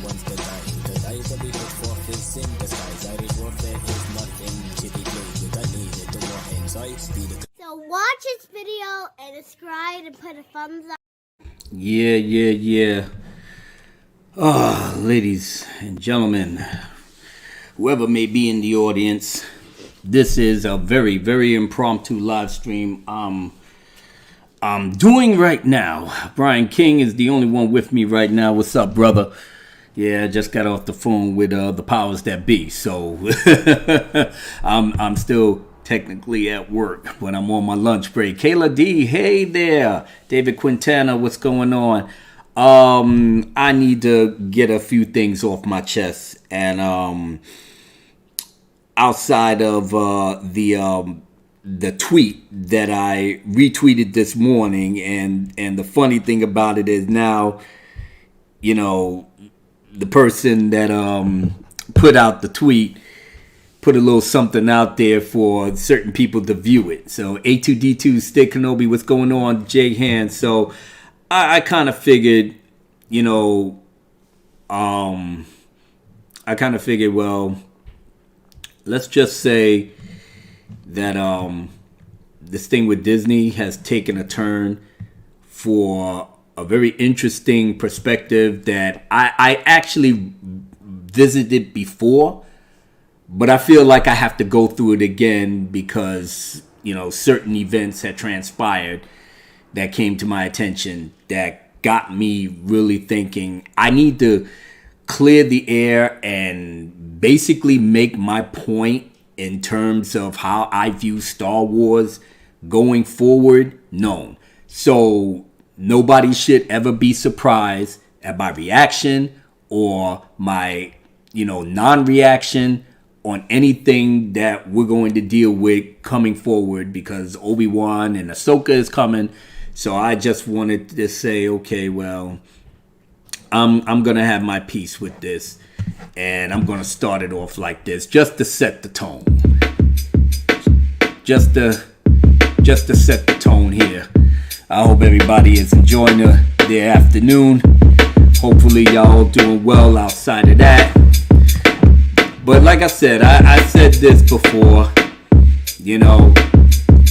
wants to die. The dice that we put forth is in disguise. Irish warfare is nothing to be played with. I need it to war ends. I be the. So watch this video and subscribe and put a thumbs up. Yeah. Ladies and gentlemen, whoever may be in the audience, this is a very, very impromptu live stream I'm doing right now. Brian King is the only one with me right now. What's up, brother? Yeah, I just got off the phone with the powers that be, so I'm still technically at work, but I'm on my lunch break. Kayla D, hey there. David Quintana, what's going on? I need to get a few things off my chest, and outside of the tweet that I retweeted this morning, and the funny thing about it is now, you know, the person that put out the tweet put a little something out there for certain people to view it. So A2D2, Stick Kenobi, what's going on? Jay Hand. So I kind of figured, you know, well, let's just say that this thing with Disney has taken a turn for a very interesting perspective that I actually visited before, but I feel like I have to go through it again because, you know, certain events had transpired that came to my attention that got me really thinking I need to clear the air and basically make my point in terms of how I view Star Wars going forward known. So nobody should ever be surprised at my reaction or my, you know, non-reaction on anything that we're going to deal with coming forward, because Obi Wan and Ahsoka is coming. So I just wanted to say, okay, well, I'm gonna have my piece with this, and I'm gonna start it off like this, just to set the tone. Just to set the tone here. I hope everybody is enjoying their afternoon. Hopefully y'all doing well outside of that. But like I said, I said this before, you know,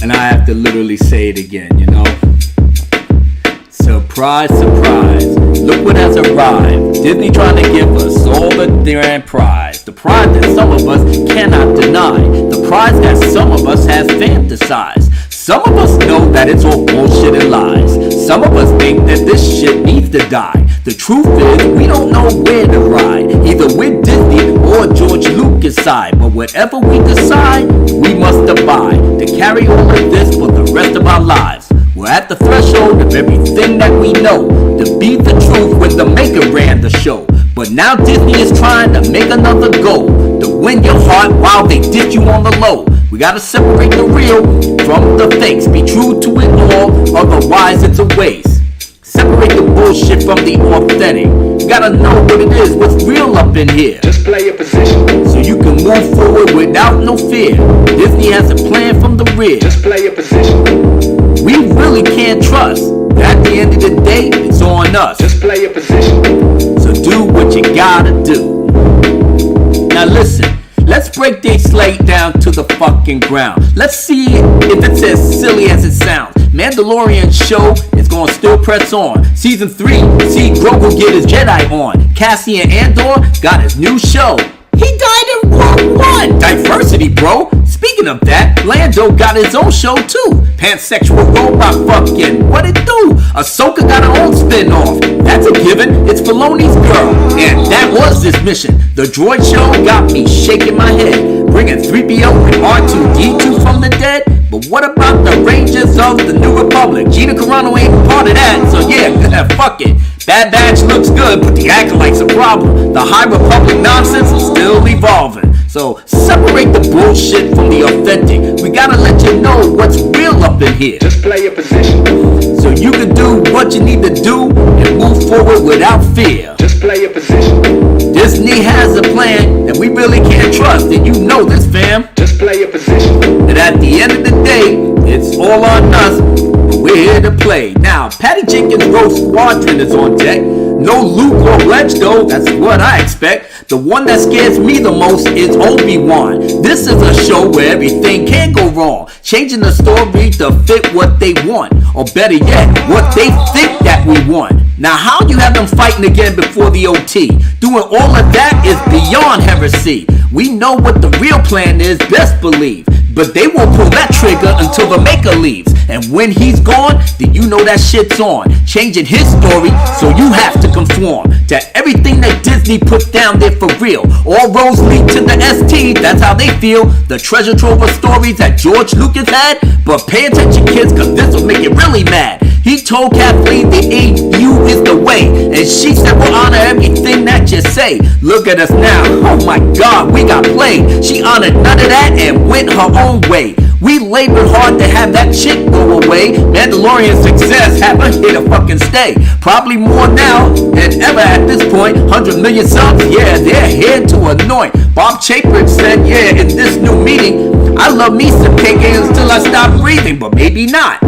and I have to literally say it again, you know. Surprise, surprise, look what has arrived. Disney trying to give us all the grand prize. The prize that some of us cannot deny. The prize that some of us has fantasized. Some of us know that it's all bullshit and lies. Some of us think that this shit needs to die. The truth is, we don't know where to ride. Either with Disney or George Lucas' side. But whatever we decide, we must abide to carry all of this for the rest of our lives. We're at the threshold of everything that we know, to be the truth when the maker ran the show. But now Disney is trying to make another go, to win your heart while they ditch you on the low. We gotta separate the real from the fakes, be true to it all, otherwise it's a waste. Separate the bullshit from the authentic. You gotta know what it is, what's real up in here. Just play your position, so you can move forward without no fear. Disney has a plan from the rear. just play your position, We really can't trust. At the end of the day, it's on us. just play your position, So do what you gotta do. Now listen, let's break their slate down to the fucking ground. Let's see if it's as silly as it sounds. Mandalorian show is gonna still press on. Season 3, see Grogu get his Jedi on. Cassian Andor got his new show. He died in Rogue One. Diversity, bro. Speaking of that, Lando got his own show too. Pansexual robot fucking, what it do? Ahsoka got her own spin-off. That's a given, it's Filoni's girl. And that was this mission. The droid show got me shaking my head. Bringing 3PO and R2-D2 from the dead. But what about the Rangers of the New Republic? Gina Carano ain't part of that, so yeah, fuck it. Bad Batch looks good, but the Acolyte's a problem. The High Republic nonsense is still evolving. So separate the bullshit from the authentic. We gotta let you know what's real up in here, just play your position, so you can do what you need to do and move forward without fear. just play your position, Disney has a plan that we really can't trust, and you know this, fam. just play your position, And at the end of the day, it's all on us, but we're here to play. Now, Patty Jenkins' Roast Squadron is on deck. No Luke or Ledge though, that's what I expect. The one that scares me the most is Obi Wan. This is a show where everything can go wrong, changing the story to fit what they want, or better yet, what they think that we want. Now how you have them fighting again before the OT? Doing all of that is beyond heresy. We know what the real plan is, best believe. But they won't pull that trigger until the maker leaves. And when he's gone, then you know that shit's on. Changing his story, so you have to conform to everything that Disney put down there for real. All roads lead to the ST, that's how they feel. The treasure trove of stories that George Lucas had. But pay attention kids, cause this will make you really mad. He told Kathleen the EU is the way, and she said we'll honor everything that you say. Look at us now, oh my god, we got played. She honored none of that and went her own way. We labored hard to have that shit go away. Mandalorian success have her here to fucking stay. Probably more now than ever at this point. 100 million subs, yeah, they're here to anoint. Bob Chapin said, yeah, in this new meeting, I love me some cake until I stop breathing, but maybe not.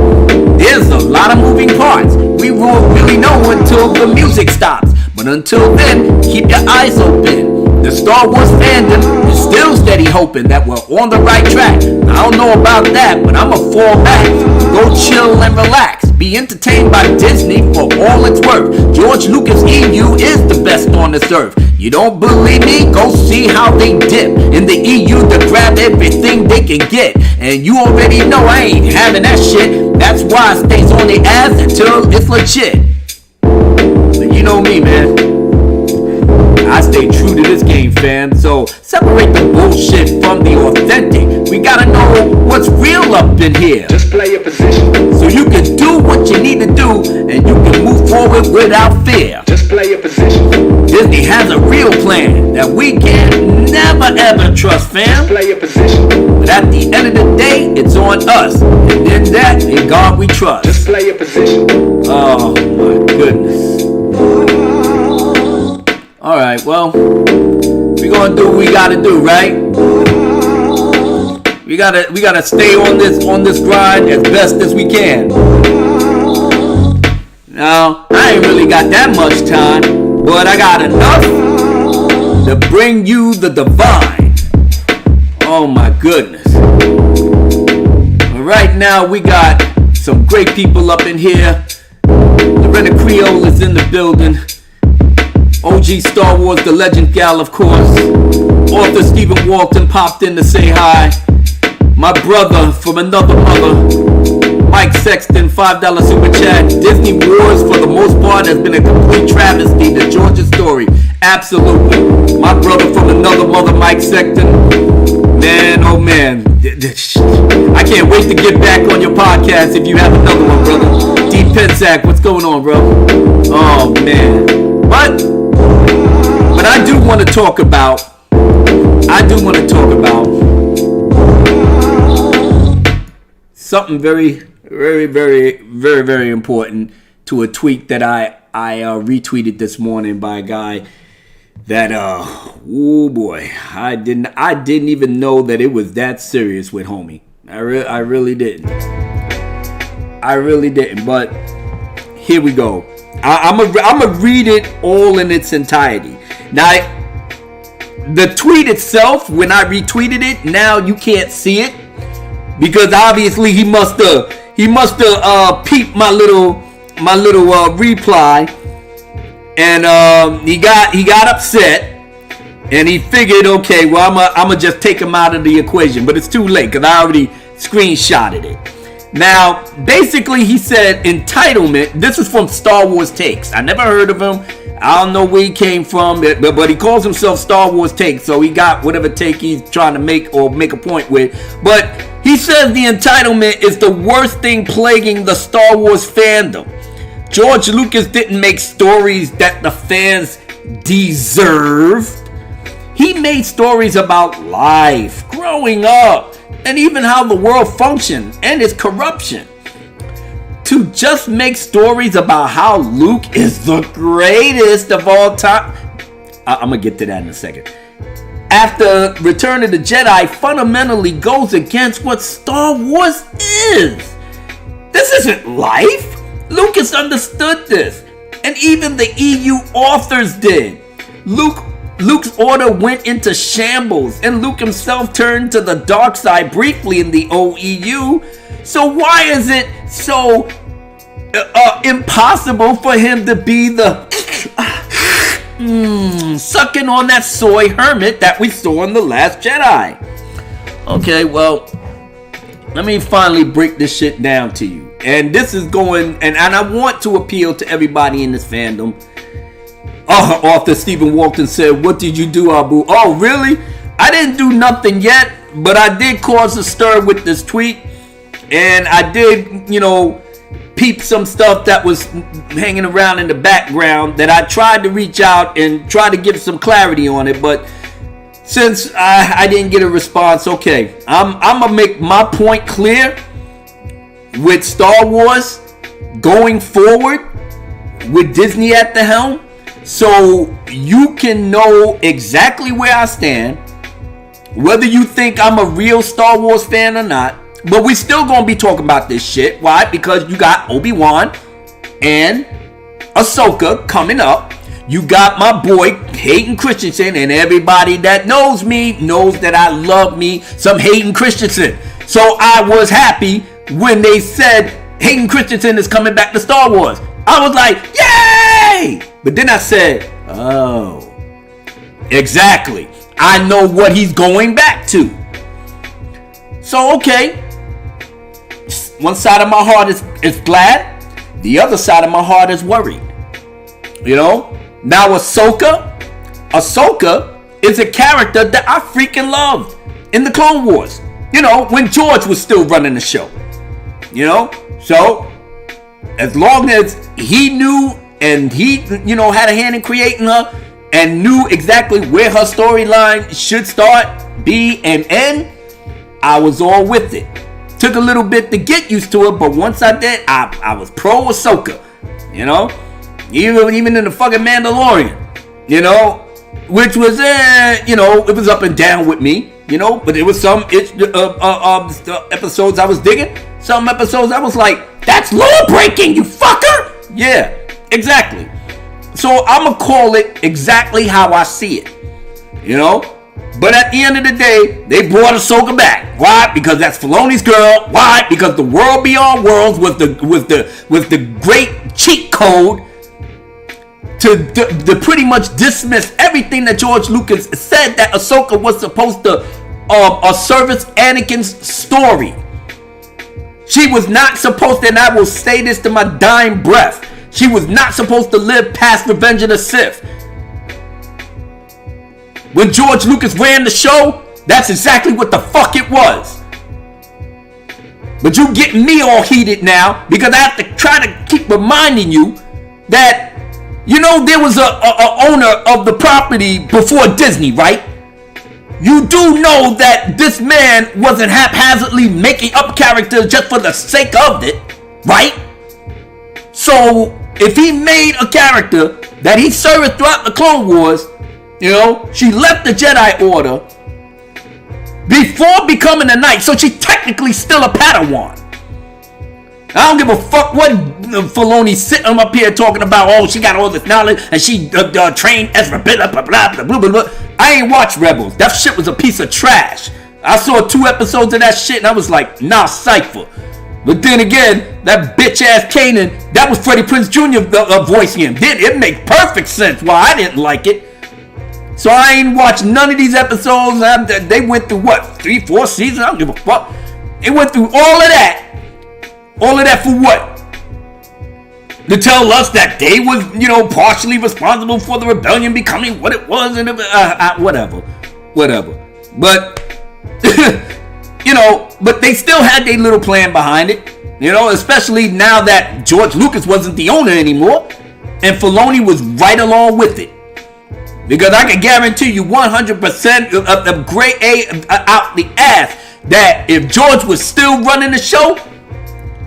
There's a lot of moving parts. We won't really know until the music stops. But until then, keep your eyes open. The Star Wars fandom is still steady hoping that we're on the right track. I don't know about that, but I'ma fall back. Go chill and relax. Be entertained by Disney for all it's worth. George Lucas EU is the best on this earth. You don't believe me? Go see how they dip in the EU to grab everything they can get. And you already know I ain't having that shit. That's why it stays on the ass until it's legit. But you know me, man. I stay true to this game, fam. So separate the bullshit from the authentic. We gotta know what's real up in here. Just play your position. So you can do what you need to do, and you can move forward without fear. Just play your position. Disney has a real plan that we can never ever trust, fam. Just play your position. But at the end of the day, it's on us. And in that, in God we trust. Just play your position. Oh my goodness. Alright, well, we're gonna do what we gotta do, right? We gotta stay on this grind as best as we can. Now, I ain't really got that much time, but I got enough to bring you the divine. Oh my goodness. But right now we got some great people up in here. Lorena Creole is in the building. OG Star Wars, the Legend Gal, of course. Author Stephen Walton popped in to say hi. My brother from another mother, Mike Sexton, $5 super chat. Disney Wars, for the most part, has been a complete travesty. The Georgia story, absolutely. My brother from another mother, Mike Sexton. Man, oh man. I can't wait to get back on your podcast if you have another one, brother. D. Pensac, what's going on, bro? Oh man. But I do want to talk about something very, very, very, very, very important to a tweet that I retweeted this morning by a guy that oh boy, I didn't even know that it was that serious with homie. I really didn't. But here we go. I'm gonna read it all in its entirety. Now, the tweet itself, when I retweeted it, now you can't see it because obviously he must have peeped my little reply, and he got upset, and he figured, okay, well I'ma just take him out of the equation, but it's too late because I already screenshotted it. Now, basically, he said entitlement. This is from Star Wars Takes. I never heard of him. I don't know where he came from, but he calls himself Star Wars Takes, so he got whatever take he's trying to make or make a point with. But he says the entitlement is the worst thing plaguing the Star Wars fandom. George Lucas didn't make stories that the fans deserved. He made stories about life, growing up, and even how the world functions and its corruption. To just make stories about how Luke is the greatest of all time. I'm going to get to that in a second. After Return of the Jedi fundamentally goes against what Star Wars is. This isn't life. Lucas understood this. And even the EU authors did. Luke's order went into shambles, and Luke himself turned to the dark side briefly in the OEU. So why is it so impossible for him to be the sucking on that soy hermit that we saw in The Last Jedi? Okay, well, let me finally break this shit down to you. And this is going, and I want to appeal to everybody in this fandom. Author Stephen Walton said, "What did you do, Abu?" Oh, really? I didn't do nothing yet, but I did cause a stir with this tweet. And I did, peep some stuff that was hanging around in the background that I tried to reach out and try to give some clarity on it. But since I didn't get a response, okay, I'm going to make my point clear with Star Wars going forward with Disney at the helm. So you can know exactly where I stand, whether you think I'm a real Star Wars fan or not. But we still gonna be talking about this shit. Why? Because you got Obi Wan and Ahsoka coming up. You got my boy Hayden Christensen, and everybody that knows me knows that I love me some Hayden Christensen. So I was happy when they said Hayden Christensen is coming back to Star Wars. I was like, yay! But then I said, oh, exactly. I know what he's going back to. So, okay. One side of my heart is glad. The other side of my heart is worried. Now Ahsoka is a character that I freaking loved in the Clone Wars. When George was still running the show. So as long as he knew and he, had a hand in creating her and knew exactly where her storyline should start, be, and end, I was all with it. Took a little bit to get used to it, but once I did, I was pro Ahsoka. Even in the fucking Mandalorian, which was, it was up and down with me, but there was some episodes I was digging, some episodes I was like, that's law breaking, you fucker! Yeah, exactly. So I'm gonna call it exactly how I see it, But at the end of the day, they brought Ahsoka back. Why? Because that's Filoni's girl. Why? Because the world beyond worlds was the great cheat code to pretty much dismiss everything that George Lucas said that Ahsoka was supposed to service Anakin's story. She was not supposed to, and I will say this to my dying breath, she was not supposed to live past Revenge of the Sith. When George Lucas ran the show, that's exactly what the fuck it was. But you getting me all heated now because I have to try to keep reminding you that, there was a owner of the property before Disney, right? You do know that this man wasn't haphazardly making up characters just for the sake of it, right? So if he made a character that he served throughout the Clone Wars, she left the Jedi Order before becoming a Knight, so she's technically still a Padawan. I don't give a fuck what Filoni's sitting up here talking about. Oh, she got all this knowledge and she trained Ezra, blah, blah, blah, blah, blah, blah. I ain't watched Rebels. That shit was a piece of trash. I saw 2 episodes of that shit and I was like, nah, Cypher. But then again, that bitch ass Kanan, that was Freddie Prinze Jr. Voicing him. It makes perfect sense why I didn't like it. So I ain't watched none of these episodes. They went through what, 3-4 seasons? I don't give a fuck. They went through all of that. All of that for what? To tell us that they was, partially responsible for the rebellion becoming what it was, and whatever. But, but they still had their little plan behind it. Especially now that George Lucas wasn't the owner anymore, and Filoni was right along with it. Because I can guarantee you 100% of grade A out the ass that if George was still running the show,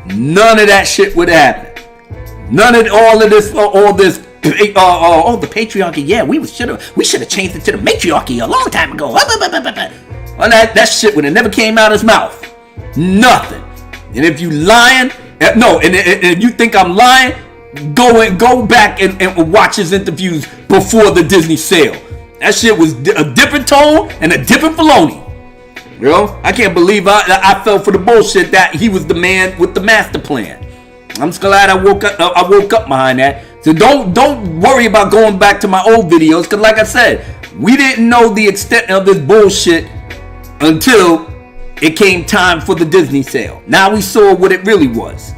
none of that shit would happen. None of the patriarchy. Yeah, we should have changed it to the matriarchy a long time ago. Well, that shit would have never came out of his mouth. Nothing. And if you lying, and if you think I'm lying, go back and watch his interviews before the Disney sale. That shit was a different tone and a different Filoni. You know, I can't believe I fell for the bullshit that he was the man with the master plan. I'm just glad I woke up behind that. So don't worry about going back to my old videos, because like I said, we didn't know the extent of this bullshit until it came time for the Disney sale. Now we saw what it really was.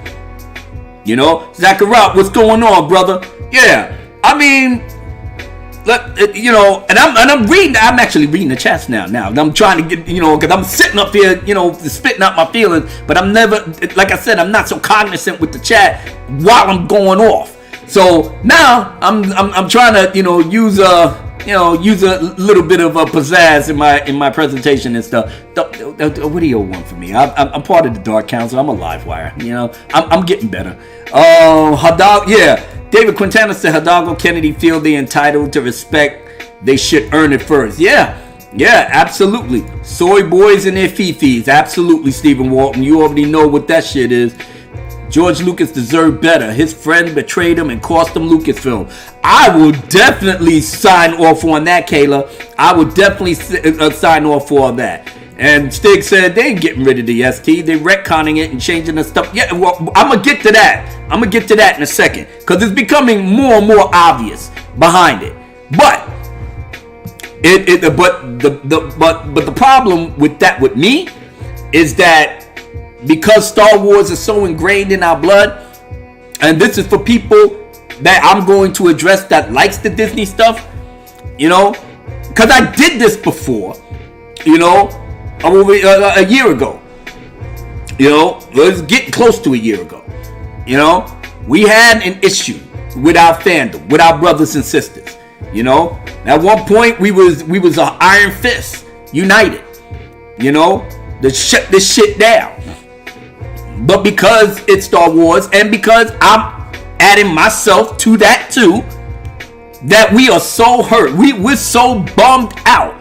You know, Zachariah, what's going on, brother? Yeah, I mean, you know, and I'm actually reading the chats now. I'm trying to get, you know, because I'm sitting up here, you know, spitting out my feelings, but I'm never, like I said, I'm not so cognizant with the chat while I'm going off. So now I'm trying to, you know, use a little bit of a pizzazz in my presentation and stuff. What do you want from me? I'm part of the Dark Council. I'm a live wire. You know, I'm getting better. David Quintana said Hidalgo Kennedy feel they entitled to respect. They should earn it first. Yeah, absolutely. Soy boys and their fifis. Absolutely, Stephen Walton. You already know what that shit is. George Lucas deserved better. His friend betrayed him and cost him Lucasfilm. I will definitely sign off on that, Kayla. I would definitely sign off for all that. And Stig said they ain't getting rid of the ST. They retconning it and changing the stuff. Yeah, well, I'm going to get to that. I'm going to get to that in a second. Because it's becoming more and more obvious behind it. But the problem with me is that because Star Wars is so ingrained in our blood, and this is for people that I'm going to address that likes the Disney stuff, you know, because I did this before, you know, over a year ago, you know, it was getting close to a year ago, you know, we had an issue with our fandom, with our brothers and sisters, you know. At one point we was an iron fist, united, you know, to shut this shit down. But because it's Star Wars and because I'm adding myself to that too, that we are so hurt. We're so bummed out.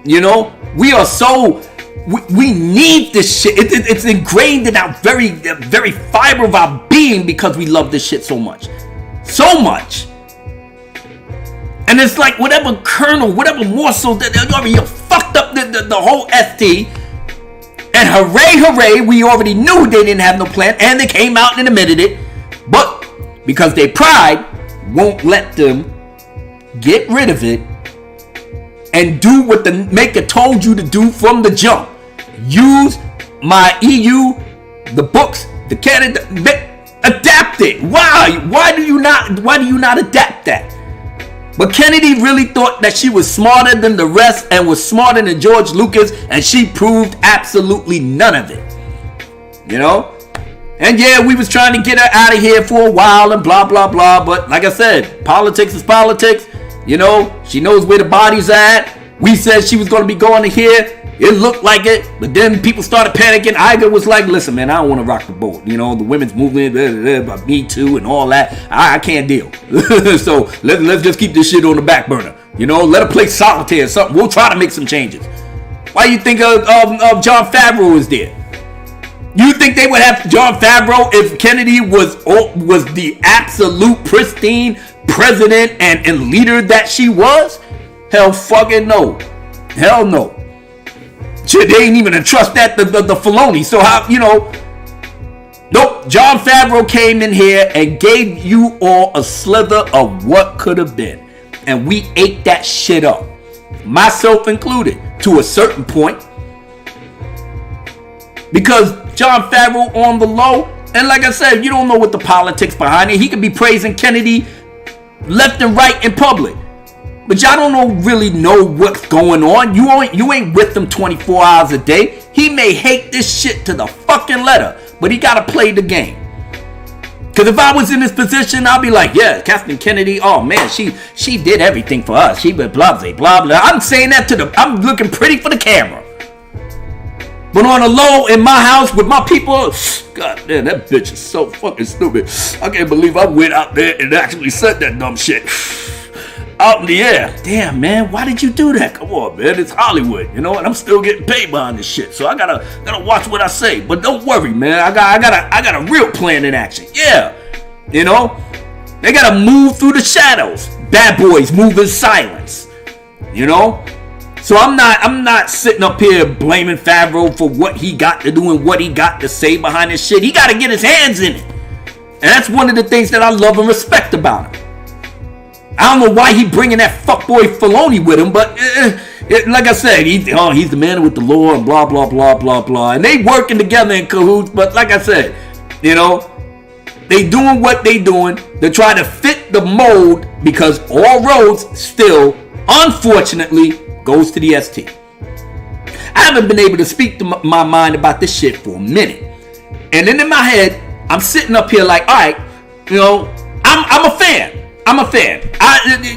You know, we are so, we need this shit. It's ingrained in our very fiber of our being because we love this shit so much. So much. And it's like whatever kernel, whatever morsel that you fucked up the whole ST. And hooray, we already knew they didn't have no plan, and they came out and admitted it. But because their pride won't let them get rid of it and do what the maker told you to do from the jump. Use my EU, the books, the canon, adapt it. Why do you not adapt that? But Kennedy really thought that she was smarter than the rest and was smarter than George Lucas, and she proved absolutely none of it. You know? And yeah, we was trying to get her out of here for a while and blah, blah, blah. But like I said, politics is politics. You know, she knows where the body's at. We said she was going to be going to here. It looked like it, but then people started panicking. Iger was like, listen, man, I don't want to rock the boat. You know, the women's movement, Me Too and all that. I can't deal. So let's just keep this shit on the back burner. You know, let her play solitaire or something. We'll try to make some changes. Why you think of Jon Favreau is there? You think they would have Jon Favreau if Kennedy was the absolute pristine president and leader that she was? Hell fucking no. Hell no. Shit, they ain't even entrust that the Filoni. So how, you know, nope. Jon Favreau came in here and gave you all a slither of what could have been, and we ate that shit up, myself included, to a certain point, because Jon Favreau on the low, and like I said, you don't know what the politics behind it. He could be praising Kennedy left and right in public. But y'all don't really know what's going on. You ain't with them 24 hours a day. He may hate this shit to the fucking letter, but he gotta play the game. Cause if I was in this position, I'll be like, yeah, Kathleen Kennedy, oh man, she did everything for us. She blah blah blah blah. I'm saying that I'm looking pretty for the camera. But on the low in my house with my people, god damn, that bitch is so fucking stupid. I can't believe I went out there and actually said that dumb shit. Out in the air. Damn, man, why did you do that? Come on, man, it's Hollywood, you know, and I'm still getting paid behind this shit, so I gotta watch what I say. But don't worry, man, I got a real plan in action. Yeah, you know, They gotta move through the shadows. Bad boys move in silence. You know? So I'm not sitting up here blaming Favreau for what he got to do and what he got to say behind this shit. He gotta get his hands in it. And that's one of the things that I love and respect about him. I don't know why he bringing that fuckboy Filoni with him, but like I said, he's the man with the law and blah, blah, blah, blah, blah. And they working together in cahoots, but like I said, you know, they doing what they doing. They're trying to fit the mold because all roads still, unfortunately, goes to the ST. I haven't been able to speak to my mind about this shit for a minute. And then in my head, I'm sitting up here like, all right, you know, I'm a fan. I'm a fan.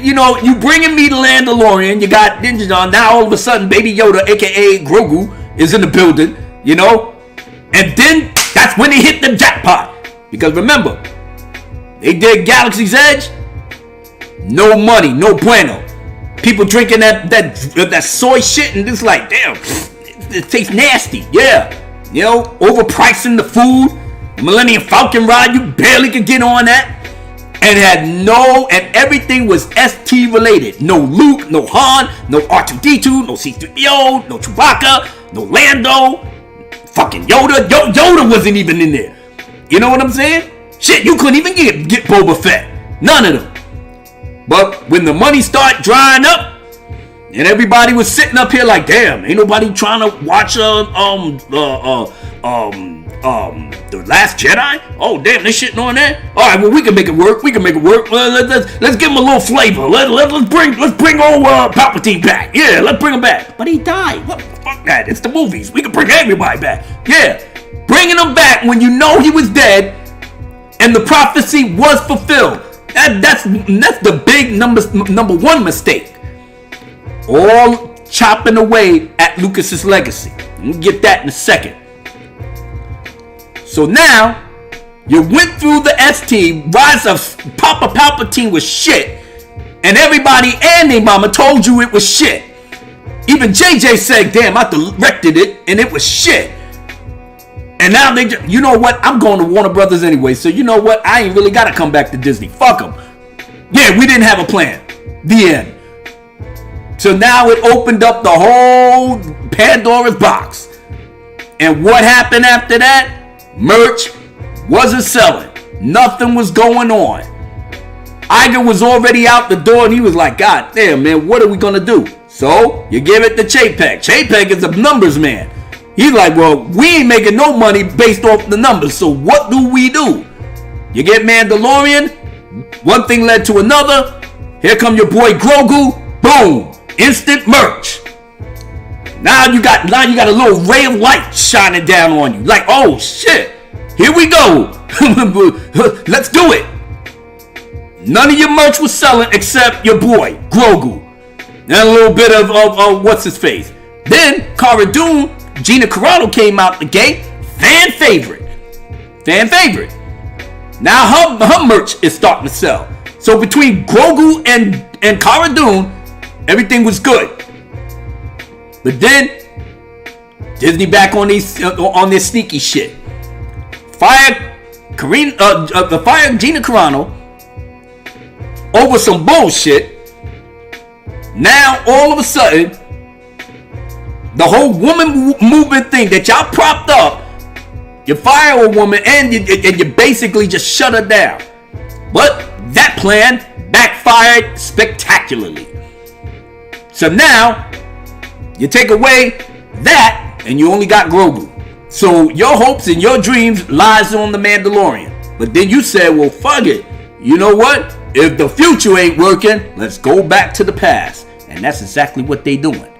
You bringing me the Mandalorian. You got Ninja John. Now all of a sudden, Baby Yoda, aka Grogu, is in the building. You know, and then that's when they hit the jackpot. Because remember, they did Galaxy's Edge. No money, no bueno. People drinking that soy shit, and it's like, damn, it tastes nasty. Yeah, you know, overpricing the food. The Millennium Falcon ride, you barely could get on that. And everything was ST related. No Luke, no Han, no R2-D2, no C-3PO, no Chewbacca, no Lando, fucking Yoda. Yoda wasn't even in there. You know what I'm saying? Shit, you couldn't even get Boba Fett. None of them. But when the money started drying up, and everybody was sitting up here like, damn, ain't nobody trying to watch The Last Jedi? Oh, damn, they shitting on that? All right, well, we can make it work. Let's give him a little flavor. Let's bring old Palpatine back. Yeah, let's bring him back. But he died. What the fuck that? It's the movies. We can bring everybody back. Yeah, bringing him back when you know he was dead and the prophecy was fulfilled. That's the big number one mistake. All chopping away at Lucas's legacy. We'll get that in a second. So now, you went through the ST, Rise of Papa Palpatine was shit, and everybody and their mama told you it was shit. Even JJ said, damn, I directed it, and it was shit. And now you know what? I'm going to Warner Brothers anyway, so you know what? I ain't really got to come back to Disney. Fuck them. Yeah, we didn't have a plan. The end. So now it opened up the whole Pandora's box. And what happened after that? Merch wasn't selling. Nothing was going on. Iger was already out the door and he was like, God damn, man, what are we going to do? So you give it to Chapek. Chapek is a numbers man. He's like, well, we ain't making no money based off the numbers. So what do? You get Mandalorian. One thing led to another. Here come your boy Grogu. Boom. Instant merch. Now you got a little ray of light shining down on you. Like, oh shit. Here we go. Let's do it. None of your merch was selling except your boy Grogu. And a little bit of what's his face. Then Cara Dune, Gina Carano came out the gate. Fan favorite. Now her merch is starting to sell. So between Grogu and Cara Dune, everything was good. But then Disney back on this sneaky shit. Fire Gina Carano over some bullshit. Now all of a sudden, the whole woman movement thing that y'all propped up, you fire a woman and you basically just shut her down. But that plan backfired spectacularly. So now you take away that and you only got Grogu. So your hopes and your dreams lies on the Mandalorian. But then you said, well, fuck it. You know what? If the future ain't working, let's go back to the past. And that's exactly what they doing.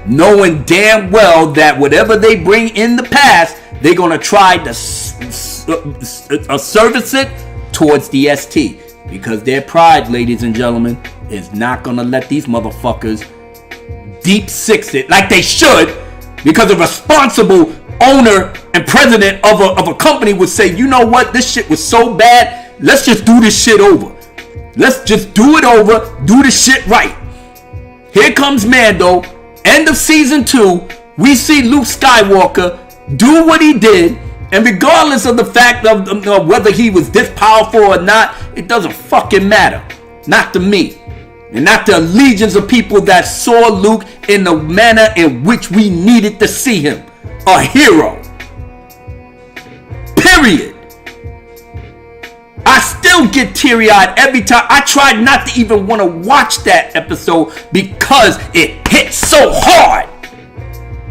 Knowing damn well that whatever they bring in the past, they're going to try to service it towards the ST. Because their pride, ladies and gentlemen, is not going to let these motherfuckers deep six it like they should. Because a responsible owner and president of a company would say, you know what, this shit was so bad, let's just do this shit over. Let's just do it over, do the shit right. Here comes Mando, end of season 2, we see Luke Skywalker do what he did, And regardless of the fact of whether he was this powerful or not, it doesn't fucking matter. Not to me. And not the legions of people that saw Luke in the manner in which we needed to see him. A hero. Period. I still get teary-eyed every time. I tried not to even want to watch that episode because it hit so hard.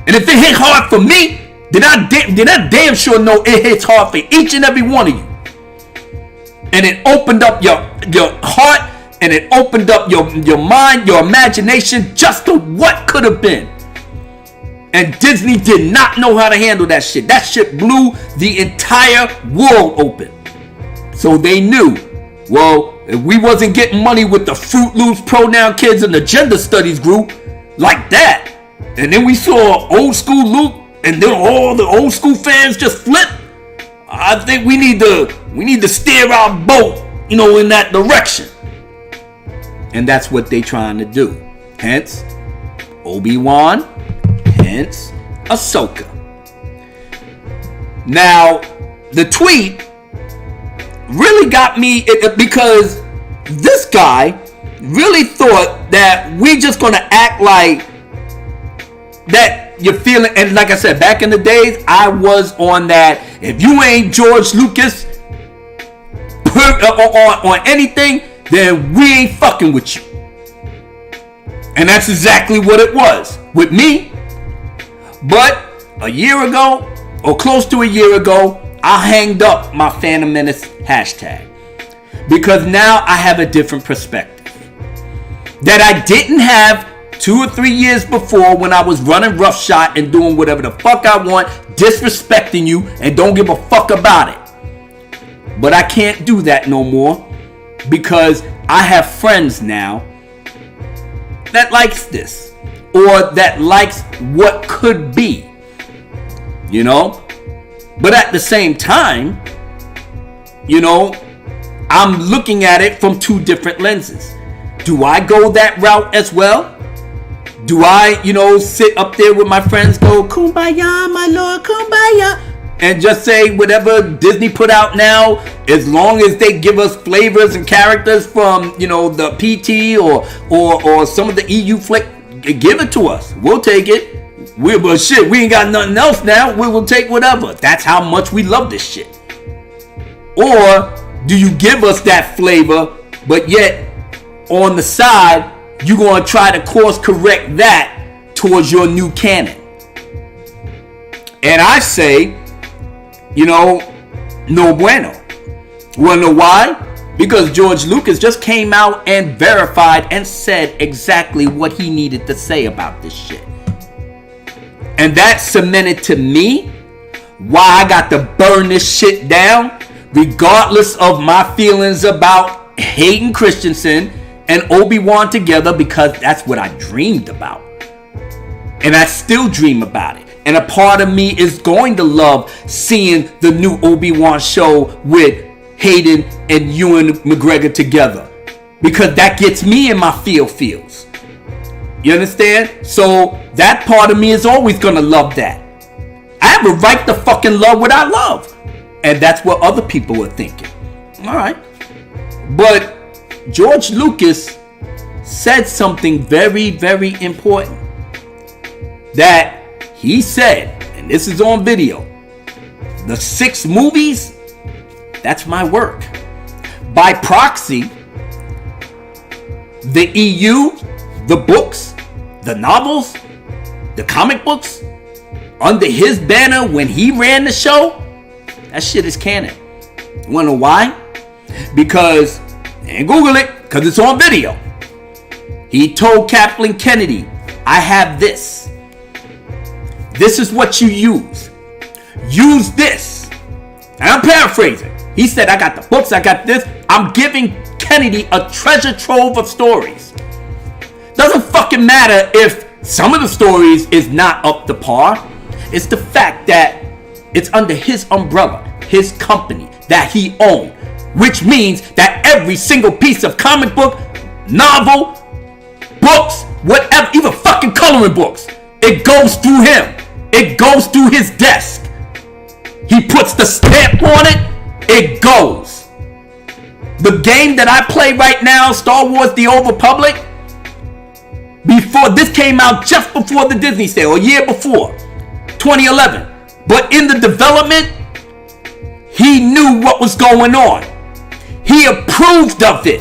And if it hit hard for me, then I damn sure know it hits hard for each and every one of you. And it opened up your heart, and it opened up your mind, your imagination, just to what could have been. And Disney did not know how to handle that shit. That shit blew the entire world open. So they knew, well, if we wasn't getting money with the Fruit Loops pronoun kids and the gender studies group like that, and then we saw old school Luke, and then all the old school fans just flip, I think we need to steer our boat, in that direction. And that's what they trying to do. Hence, Obi Wan. Hence, Ahsoka. Now, the tweet really got me because this guy really thought that we just gonna act like that you're feeling. And like I said, back in the days, I was on that. If you ain't George Lucas on anything, then we ain't fucking with you. And that's exactly what it was with me. But a year ago, or close to a year ago, I hanged up my Phantom Menace hashtag. Because now I have a different perspective. That I didn't have 2 or 3 years before when I was running roughshod and doing whatever the fuck I want, disrespecting you, and don't give a fuck about it. But I can't do that no more. Because I have friends now that likes this. Or that likes what could be. But at the same time, I'm looking at it from 2 different lenses. Do I go that route as well? Do I, sit up there with my friends, go, kumbaya, my lord, kumbaya, and just say whatever Disney put out now, as long as they give us flavors and characters from, the PT or some of the EU flick, give it to us. We'll take it. We ain't got nothing else now. We will take whatever. That's how much we love this shit. Or do you give us that flavor, but yet on the side, you're going to try to course correct that towards your new canon? And I say, no bueno. You want to know why? Because George Lucas just came out and verified and said exactly what he needed to say about this shit. And that cemented to me why I got to burn this shit down, regardless of my feelings about Hayden Christensen and Obi Wan together, because that's what I dreamed about. And I still dream about it. And a part of me is going to love seeing the new Obi Wan show with Hayden and Ewan McGregor together, because that gets me in my feels. You understand? So that part of me is always gonna love that. I have a right to fucking love what I love, and that's what other people are thinking. All right, but George Lucas said something very, very important. That he said, and this is on video, the 6 movies, that's my work. By proxy, the EU, the books, the novels, the comic books, under his banner when he ran the show, that shit is canon. You wanna know why? Because, and Google it, because it's on video. He told Kathleen Kennedy, I have this. This is what you use. Use this. And I'm paraphrasing. He said, I got the books, I got this. I'm giving Kennedy a treasure trove of stories. Doesn't fucking matter if some of the stories is not up to par. It's the fact that it's under his umbrella, his company that he owned. Which means that every single piece of comic book, novel, books, whatever, even fucking coloring books, it goes through him. It goes through his desk. he puts the stamp on it, it goes. The game that I play right now, Star Wars The Old Republic, before this came out, just before the Disney sale, a year before, 2011. But in the development, he knew what was going on. He approved of it.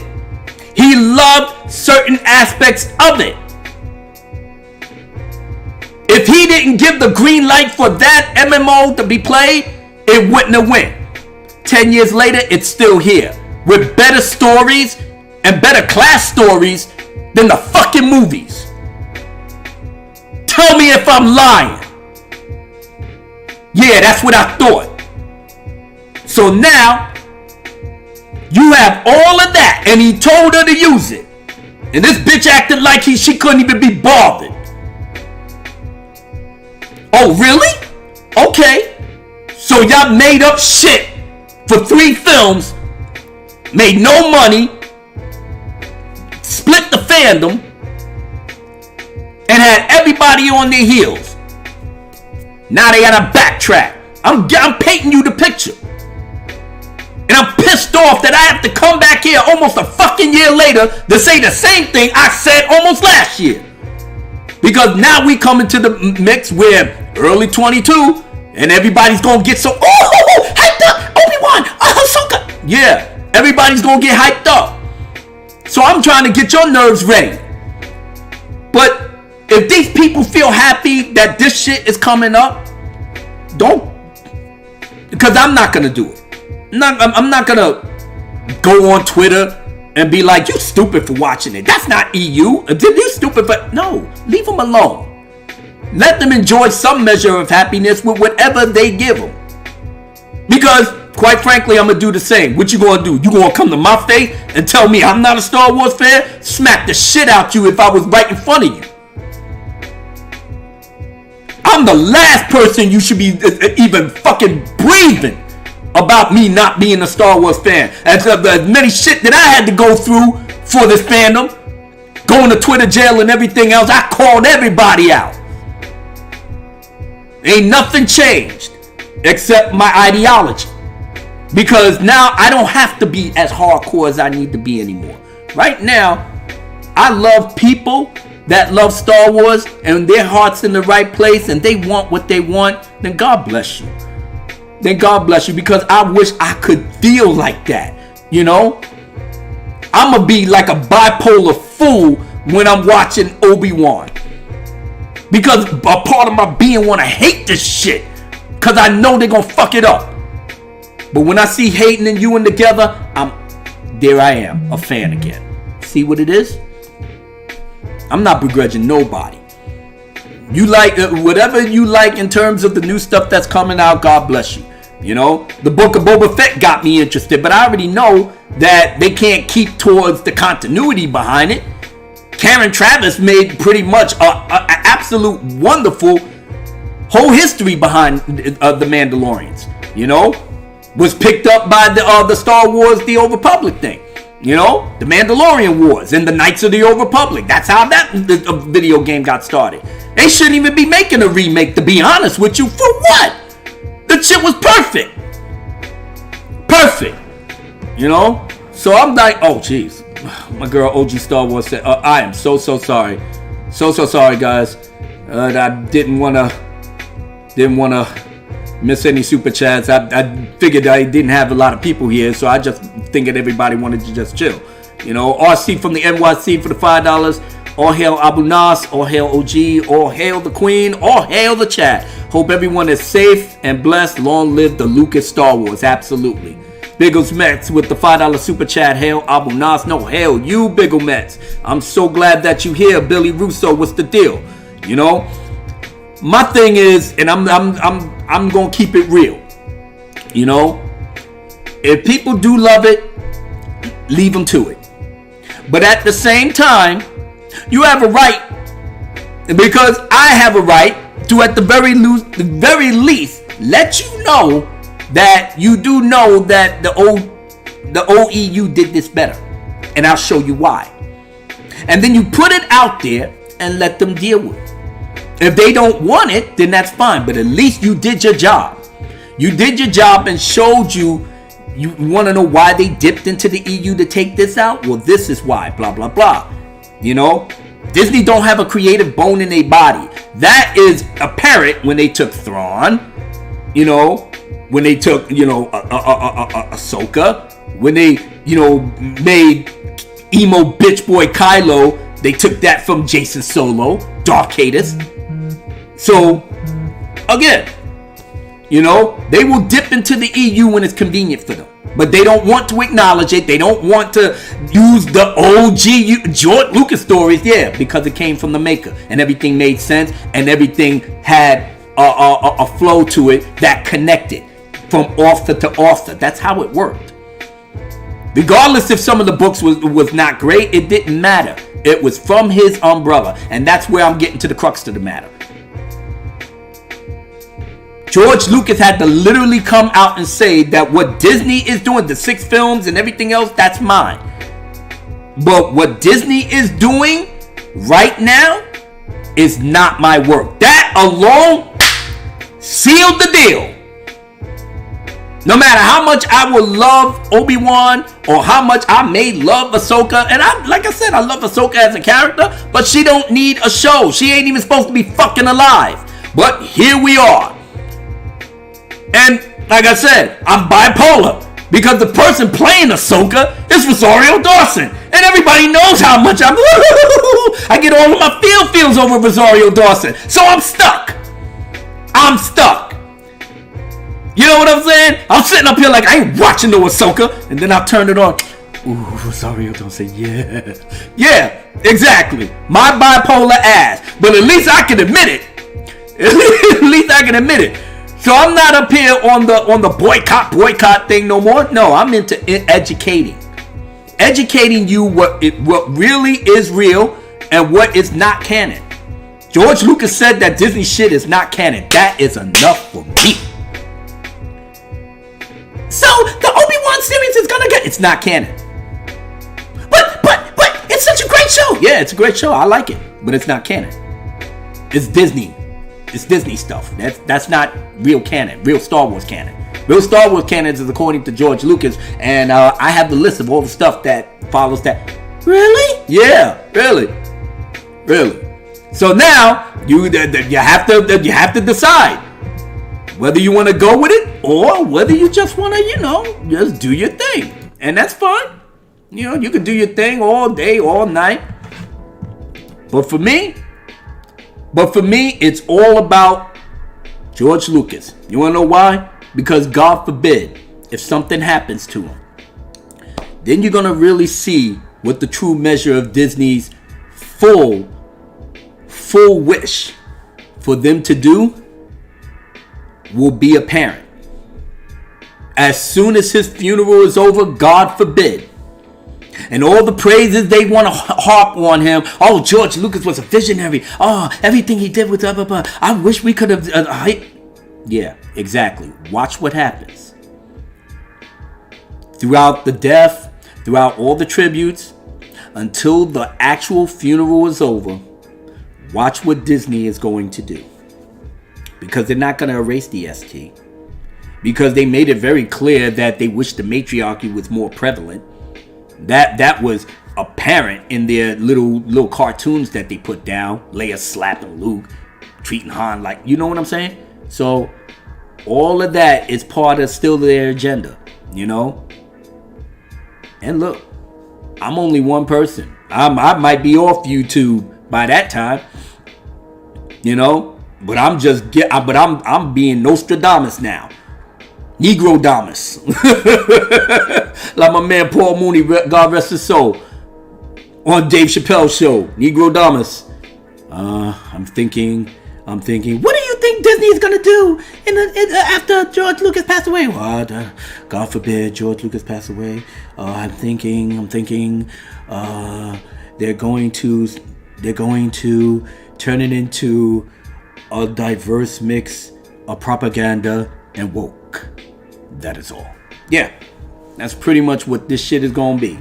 He loved certain aspects of it. If he didn't give the green light for that MMO to be played, it wouldn't have went. 10 years later, it's still here with better stories and better class stories than the fucking movies. Tell me if I'm lying. Yeah, that's what I thought. So now, you have all of that, and he told her to use it. And this bitch acted like she couldn't even be bothered. Oh, really? Okay. So y'all made up shit for 3 films, made no money, split the fandom, and had everybody on their heels. Now they gotta backtrack. I'm painting you the picture. And I'm pissed off that I have to come back here almost a fucking year later to say the same thing I said almost last year. Because now we come into the mix where early 22 and everybody's gonna get so hyped up. Obi Wan, Ahsoka. Yeah, everybody's gonna get hyped up. So I'm trying to get your nerves ready. But if these people feel happy that this shit is coming up, don't. Because I'm not gonna do it. I'm not gonna go on Twitter and be like, you stupid for watching it. That's not EU. You stupid for... No, leave them alone. Let them enjoy some measure of happiness with whatever they give them. Because, quite frankly, I'm gonna do the same. What you gonna do? You gonna come to my face and tell me I'm not a Star Wars fan? Smack the shit out you if I was right in front of you. I'm the last person you should be even fucking breathing about me not being a Star Wars fan. As many shit that I had to go through for this fandom, going to Twitter jail and everything else, I called everybody out. Ain't nothing changed except my ideology. Because now I don't have to be as hardcore as I need to be anymore. Right now, I love people that love Star Wars and their heart's in the right place and they want what they want. Then God bless you. Then God bless you, because I wish I could feel like that. You know, I'm gonna be like a bipolar fool when I'm watching Obi Wan, because a part of my being want to hate this shit because I know they're gonna fuck it up. But when I see Hayden and Ewan together, there I am, a fan again. See what it is? I'm not begrudging nobody. You like whatever you like in terms of the new stuff that's coming out, God bless you. You know, the Book of Boba Fett got me interested, but I already know that they can't keep towards the continuity behind it. Karen Travis made pretty much an absolute wonderful whole history behind the Mandalorians. You know, was picked up by the Star Wars The Old Republic thing. You know, the Mandalorian Wars and the Knights of the Old Republic. That's how that video game got started. They shouldn't even be making a remake, to be honest with you. For what? The shit was perfect. Perfect. You know? So I'm like, oh, jeez. My girl OG Star Wars said, I am so sorry. So sorry, guys. I didn't want to miss any super chats. I figured I didn't have a lot of people here, so I just figured everybody wanted to just chill. You know, RC from the NYC for the $5. All hail Abu Nas, all hail OG, all hail the Queen, all hail the chat. Hope everyone is safe and blessed. Long live the Lucas Star Wars, absolutely. Biggles Mets with the $5 super chat. Hail Abu Nas, no, hail you, Biggle Mets. I'm so glad that you here, Billy Russo. What's the deal? You know, my thing is, and I'm gonna keep it real. You know, if people do love it, leave them to it. But at the same time, you have a right, because I have a right to, at the very least, let you know that you do know that the OEU did this better, and I'll show you why. And then you put it out there and let them deal with it. If they don't want it, then that's fine, but at least you did your job. You did your job and showed you. You want to know why they dipped into the EU to take this out? Well, this is why. Blah, blah, blah. You know? Disney don't have a creative bone in their body. That is apparent when they took Thrawn. You know? When they took, Ahsoka. When they, made emo bitch boy Kylo. They took that from Jason Solo. Darth Cadus. So, again, they will dip into the EU when it's convenient for them. But they don't want to acknowledge it. They don't want to use the OG George Lucas stories. Yeah, because it came from the maker. And everything made sense. And everything had a flow to it that connected from author to author. That's how it worked. Regardless if some of the books was not great, it didn't matter. It was from his umbrella. And that's where I'm getting to the crux of the matter. George Lucas had to literally come out and say that what Disney is doing, the 6 films and everything else, that's mine. But what Disney is doing right now is not my work. That alone sealed the deal. No matter how much I will love Obi Wan or how much I may love Ahsoka, and like I said, I love Ahsoka as a character, but she don't need a show. She ain't even supposed to be fucking alive. But here we are. And like I said, I'm bipolar because the person playing Ahsoka is Rosario Dawson. And everybody knows how much I get all of my feels over Rosario Dawson. So I'm stuck. You know what I'm saying? I'm sitting up here like I ain't watching no Ahsoka. And then I'll turn it on. Ooh, Rosario Dawson, yeah. Yeah, exactly. My bipolar ass. But at least I can admit it. So I'm not up here on the boycott thing no more. No, I'm into educating you what really is real and what is not canon. George Lucas said that Disney shit is not canon. That is enough for me. So the Obi Wan series is gonna it's not canon. But it's such a great show. Yeah, it's a great show. I like it, but it's not canon. It's Disney. It's Disney stuff. That's not real canon. Real Star Wars canon. Real Star Wars canon is according to George Lucas, and I have the list of all the stuff that follows that. Really? Yeah, really. So now you have to decide whether you want to go with it or whether you just want to just do your thing, and that's fine. You can do your thing all day, all night. But for me, it's all about George Lucas. You want to know why? Because God forbid, if something happens to him, then you're going to really see what the true measure of Disney's full wish for them to do will be apparent. As soon as his funeral is over, God forbid, and all the praises they want to harp on him. Oh, George Lucas was a visionary. Oh, everything he did was blah, blah, blah. I wish we could have. Yeah, exactly. Watch what happens. Throughout the death, throughout all the tributes, until the actual funeral is over, watch what Disney is going to do. Because they're not going to erase the ST. Because they made it very clear that they wish the matriarchy was more prevalent. That was apparent in their little cartoons that they put down. Leia slapping Luke, treating Han like, you know what I'm saying? So all of that is part of still their agenda, And look, I'm only one person. I might be off YouTube by that time, But I'm being Nostradamus now. Negrodamus. Like my man Paul Mooney, God rest his soul, on Dave Chappelle's show, Negrodamus. I'm thinking, what do you think Disney is going to do after George Lucas passed away? Well, God forbid George Lucas pass away. I'm thinking they're going to turn it into a diverse mix of propaganda and woke. That is all. Yeah, that's pretty much what this shit is gonna be.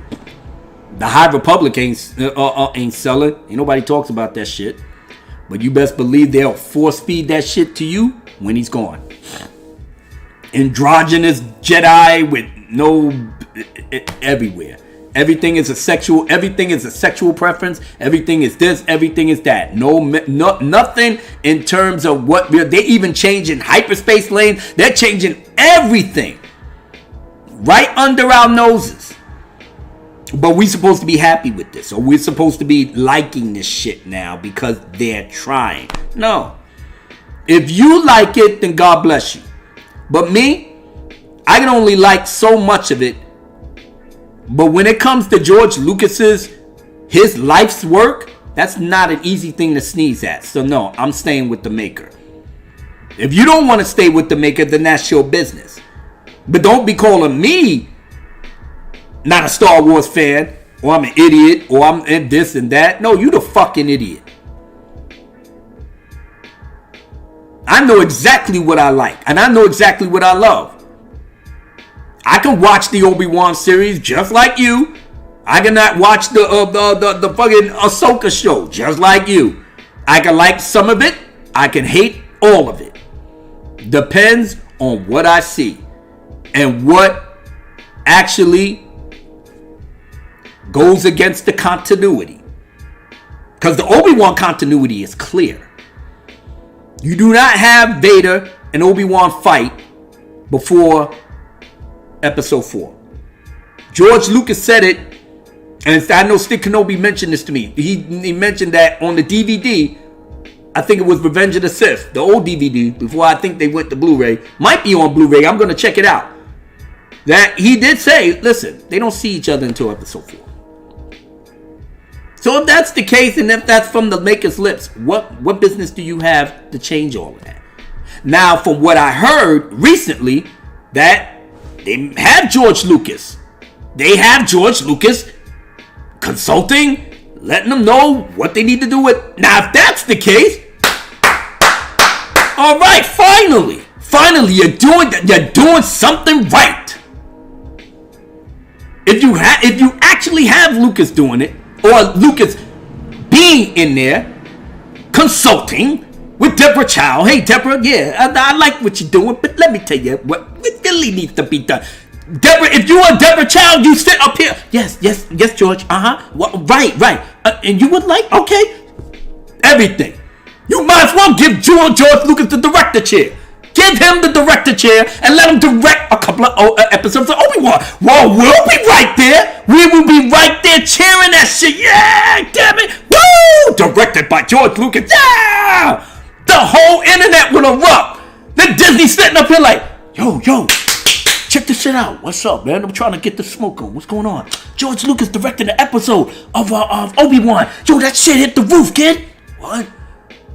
The High Republic ain't selling. Ain't nobody talks about that shit. But you best believe they'll force feed that shit to you when he's gone. androgynous Jedi with no everywhere. Everything is a sexual preference. Everything is this, everything is that. Nothing in terms of what they even changing hyperspace lanes. They're changing everything right under our noses. But we're supposed to be happy with this, or we're supposed to be liking this shit now because they're trying. No. If you like it, then God bless you. But me, I can only like so much of it. But when it comes to George Lucas's, his life's work, that's not an easy thing to sneeze at. So no, I'm staying with the maker. If you don't want to stay with the maker, then that's your business. But don't be calling me not a Star Wars fan, or I'm an idiot, or I'm in this and that. No, you the fucking idiot. I know exactly what I like, and I know exactly what I love. I can watch the Obi Wan series just like you. I cannot watch the fucking Ahsoka show just like you. I can like some of it. I can hate all of it. Depends on what I see and what actually goes against the continuity. Because the Obi Wan continuity is clear. You do not have Vader and Obi Wan fight before Episode 4. George Lucas said it, and I know Stick Kenobi mentioned this to me. He mentioned that on the DVD, I think it was Revenge of the Sith, the old DVD, before I think they went to Blu-ray. Might be on Blu-ray, I'm going to check it out. That he did say, listen, they don't see each other until Episode 4. So if that's the case, and if that's from the maker's lips, what business do you have to change all of that? Now, from what I heard recently, that they have George Lucas. They have George Lucas consulting, letting them know what they need to do with. Now, if that's the case, all right, finally, you're doing something right. If you actually have Lucas doing it, or Lucas being in there consulting with Deborah Chow. Hey, Deborah, yeah, I like what you're doing, but let me tell you what really needs to be done. Deborah, if you are Deborah Chow, you sit up here. Yes, George. Well, right. And you would like, okay, everything. You might as well give George Lucas the director chair. Give him the director chair and let him direct a couple of episodes of Obi-Wan. Well, we'll be right there. We will be right there cheering that shit. Yeah, damn it. Woo! Directed by George Lucas. Yeah! The whole internet will erupt. Then Disney sitting up here like, yo, check this shit out. What's up, man? I'm trying to get the smoke on. What's going on? George Lucas directed an episode of Obi-Wan. Yo, that shit hit the roof, kid. What?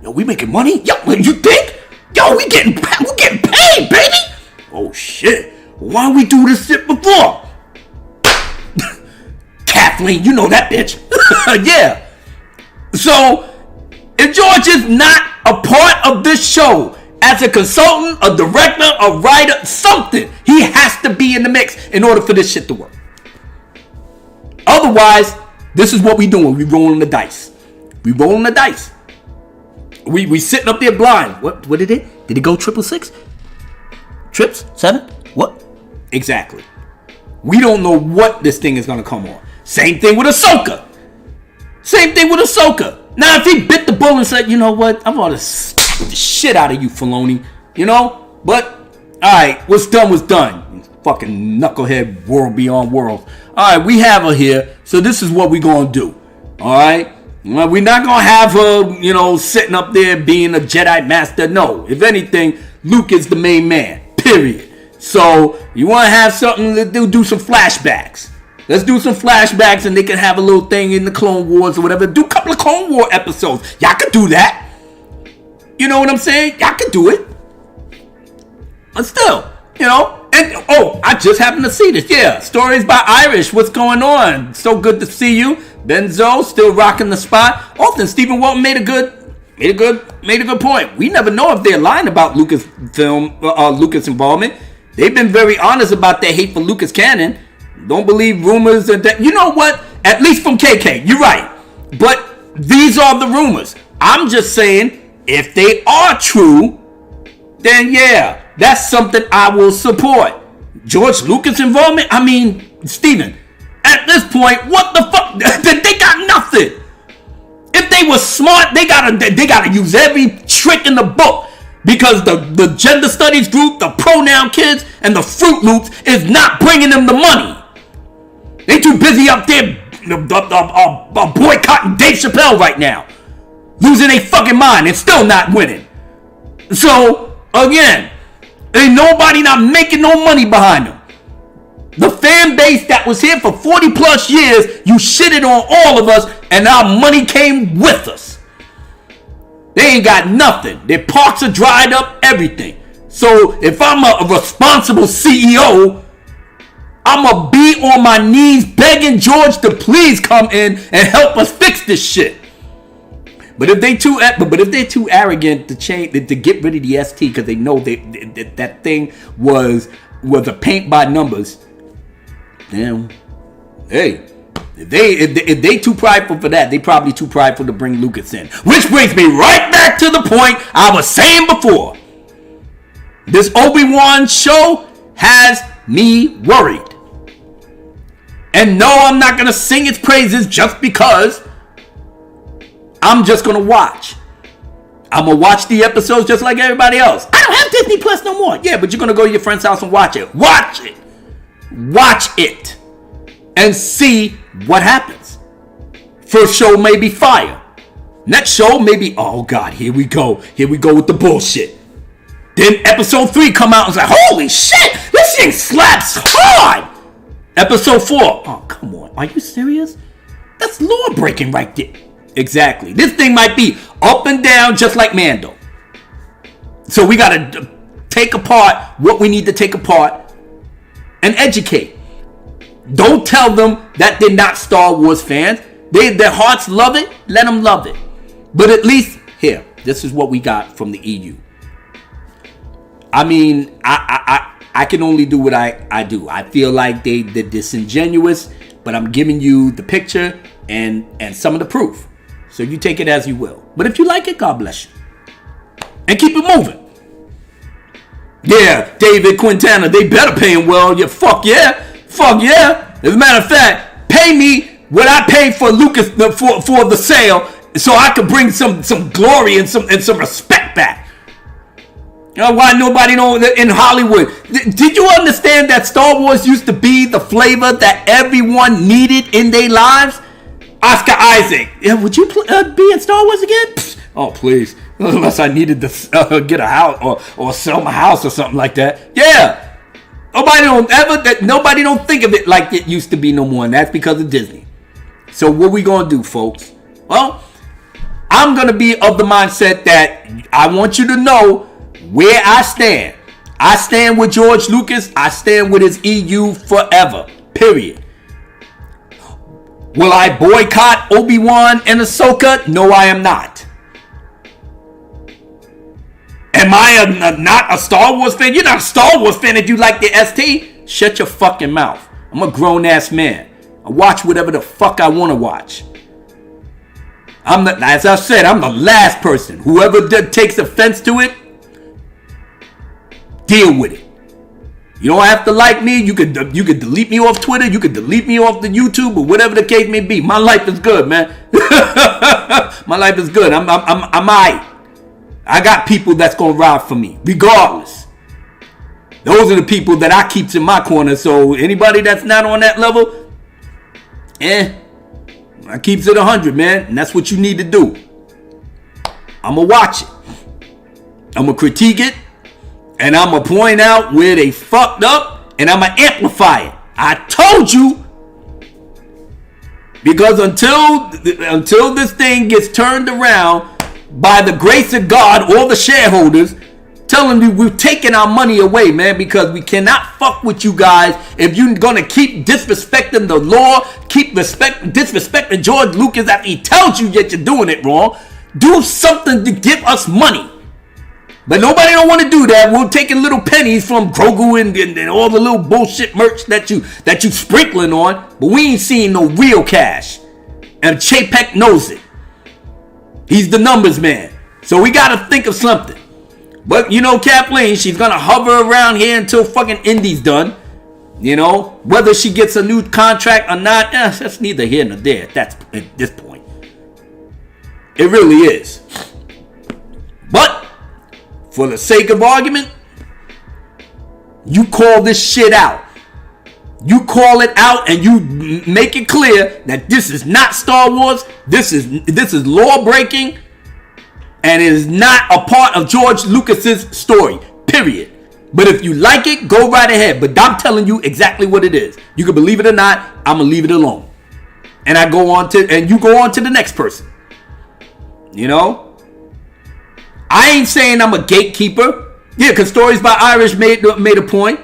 Yo, we making money? Yo, you think? Yo, we getting paid, baby. Oh, shit. Why don't we do this shit before? Kathleen, you know that bitch. Yeah. So, if George is not a part of this show, as a consultant, a director, a writer, something, he has to be in the mix in order for this shit to work. Otherwise, this is what we doing. We rolling the dice. We sitting up there blind. What did it? Did it go 666? Trips? 7? What? Exactly. We don't know what this thing is going to come on. Same thing with Ahsoka. Now, if he bit the bullet and said, you know what? I'm going to slap the shit out of you, Filoni. You know? But, alright, what's done was done. Fucking knucklehead world beyond worlds. Alright, we have her here. So this is what we going to do. Alright? Well, we're not going to have her, sitting up there being a Jedi Master. No. If anything, Luke is the main man. Period. So, you want to have something to do some flashbacks. Let's do some flashbacks and they can have a little thing in the Clone Wars or whatever. Do a couple of Clone War episodes. Y'all could do that. You know what I'm saying? Y'all could do it. But still, And, I just happened to see this. Yeah, Stories by Irish. What's going on? So good to see you. Benzo still rocking the spot. Often Stephen Walton made a good point. We never know if they're lying about Lucas involvement. They've been very honest about their hate for Lucas canon. Don't believe rumors and that. You know what? At least from KK, you're right. But these are the rumors. I'm just saying, if they are true, then yeah, that's something I will support. George Lucas involvement? I mean, Steven, at this point, what the fuck? They got nothing. If they were smart, they gotta use every trick in the book, because the gender studies group, the pronoun kids, and the Fruit Loops is not bringing them the money. They too busy up there boycotting Dave Chappelle right now, losing their fucking mind and still not winning. So again, ain't nobody not making no money behind them. The fan base that was here for 40 plus years, you shitted on all of us, and our money came with us. They ain't got nothing. Their parks are dried up, everything. So if I'm a responsible CEO, I'm going to be on my knees begging George to please come in and help us fix this shit. But if they're too arrogant to get rid of the ST, because they know that thing was a paint by numbers, damn, hey, if they too prideful for that, they probably too prideful to bring Lucas in. Which brings me right back to the point I was saying before. This Obi Wan show has me worried. And no, I'm not going to sing its praises just because. I'm just going to watch. I'm going to watch the episodes just like everybody else. I don't have Disney Plus no more. Yeah, but you're going to go to your friend's house and watch it. Watch it. Watch it. And see what happens. First show may be fire. Next show may be, oh God, here we go. Here we go with the bullshit. Then episode 3 come out and say, holy shit, this thing slaps hard. Episode 4, oh come on, are you serious? That's lore breaking right there. Exactly. This thing might be up and down just like Mando. So we gotta take apart what we need to take apart and educate. Don't tell them that they're not Star Wars fans. Their hearts love it. Let them love it. But at least, here, this is what we got from the EU. I mean, I can only do what I do. I feel like they're disingenuous, but I'm giving you the picture and some of the proof. So you take it as you will. But if you like it, God bless you. And keep it moving. Yeah, David Quintana, they better pay him well. Yeah, fuck yeah. Fuck yeah. As a matter of fact, pay me what I paid for Lucas for the sale, so I could bring some glory and some respect back. You know why nobody know in Hollywood? Did you understand that Star Wars used to be the flavor that everyone needed in their lives? Oscar Isaac, yeah, would you be in Star Wars again? Psst, oh please, unless I needed to get a house or sell my house or something like that. Yeah, nobody don't think of it like it used to be no more, and that's because of Disney. So what we gonna do, folks? Well, I'm gonna be of the mindset that I want you to know where I stand. I stand with George Lucas. I stand with his EU forever. Period. Will I boycott Obi Wan and Ahsoka? No, I am not. Am I not a Star Wars fan? You're not a Star Wars fan if you like the ST. Shut your fucking mouth. I'm a grown ass man. I watch whatever the fuck I want to watch. As I said, I'm the last person. Whoever takes offense to it, deal with it. You don't have to like me. You could delete me off Twitter. You could delete me off the YouTube or whatever the case may be. My life is good, man. My life is good. I'm alright. I got people that's gonna ride for me, regardless. Those are the people that I keep in my corner. So anybody that's not on that level, I keeps it 100, man. And that's what you need to do. I'm gonna watch it. I'm gonna critique it. And I'm going to point out where they fucked up. And I'm going to amplify it. I told you. Because until this thing gets turned around by the grace of God or the shareholders telling me we're taking our money away, man. Because we cannot fuck with you guys if you're going to keep disrespecting the law. Keep disrespecting George Lucas after he tells you that you're doing it wrong. Do something to give us money. But nobody don't want to do that. We're taking little pennies from Grogu and all the little bullshit merch that you sprinkling on. But we ain't seeing no real cash. And Chapek knows it. He's the numbers man. So we got to think of something. But you know, Kathleen, she's gonna hover around here until fucking Indy's done. You know, whether she gets a new contract or not, that's neither here nor there. That's at this point. It really is. But for the sake of argument, you call this shit out. You call it out and you make it clear that this is not Star Wars. This is law breaking, and it is not a part of George Lucas's story. Period. But if you like it, go right ahead. But I'm telling you exactly what it is. You can believe it or not. I'm gonna leave it alone. And you go on to the next person. You know, I ain't saying I'm a gatekeeper. Yeah, because Stories by Irish made a point.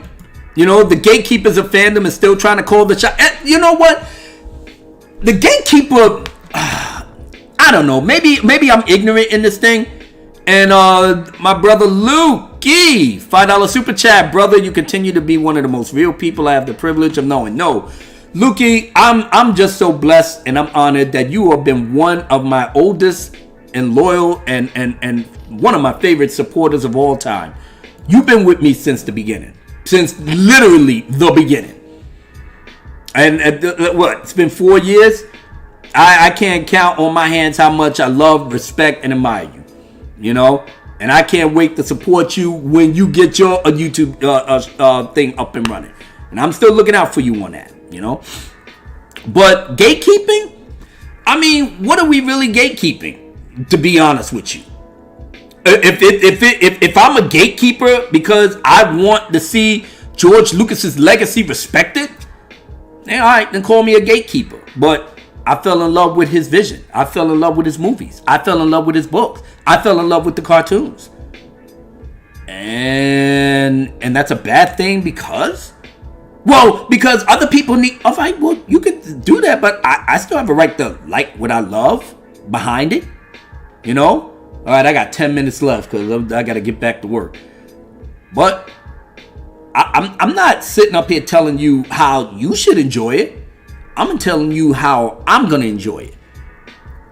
You know, the gatekeepers of fandom is still trying to call the shot. And you know what? The gatekeeper, I don't know. Maybe I'm ignorant in this thing. And my brother Lukey, $5 super chat, brother. You continue to be one of the most real people I have the privilege of knowing. No, Lukey, I'm just so blessed and I'm honored that you have been one of my oldest and loyal and one of my favorite supporters of all time. You've been with me since the beginning. Since literally the beginning. And what? It's been 4 years. I can't count on my hands how much I love, respect, and admire you. You know? And I can't wait to support you when you get your YouTube thing up and running. And I'm still looking out for you on that. You know? But gatekeeping? I mean, what are we really gatekeeping? To be honest with you. If I'm a gatekeeper because I want to see George Lucas's legacy respected, then all right, then call me a gatekeeper. But I fell in love with his vision. I fell in love with his movies. I fell in love with his books. I fell in love with the cartoons. And that's a bad thing because other people need. All right, well, you could do that, but I still have a right to like what I love behind it. You know. All right, I got 10 minutes left because I got to get back to work. But I'm not sitting up here telling you how you should enjoy it. I'm telling you how I'm going to enjoy it.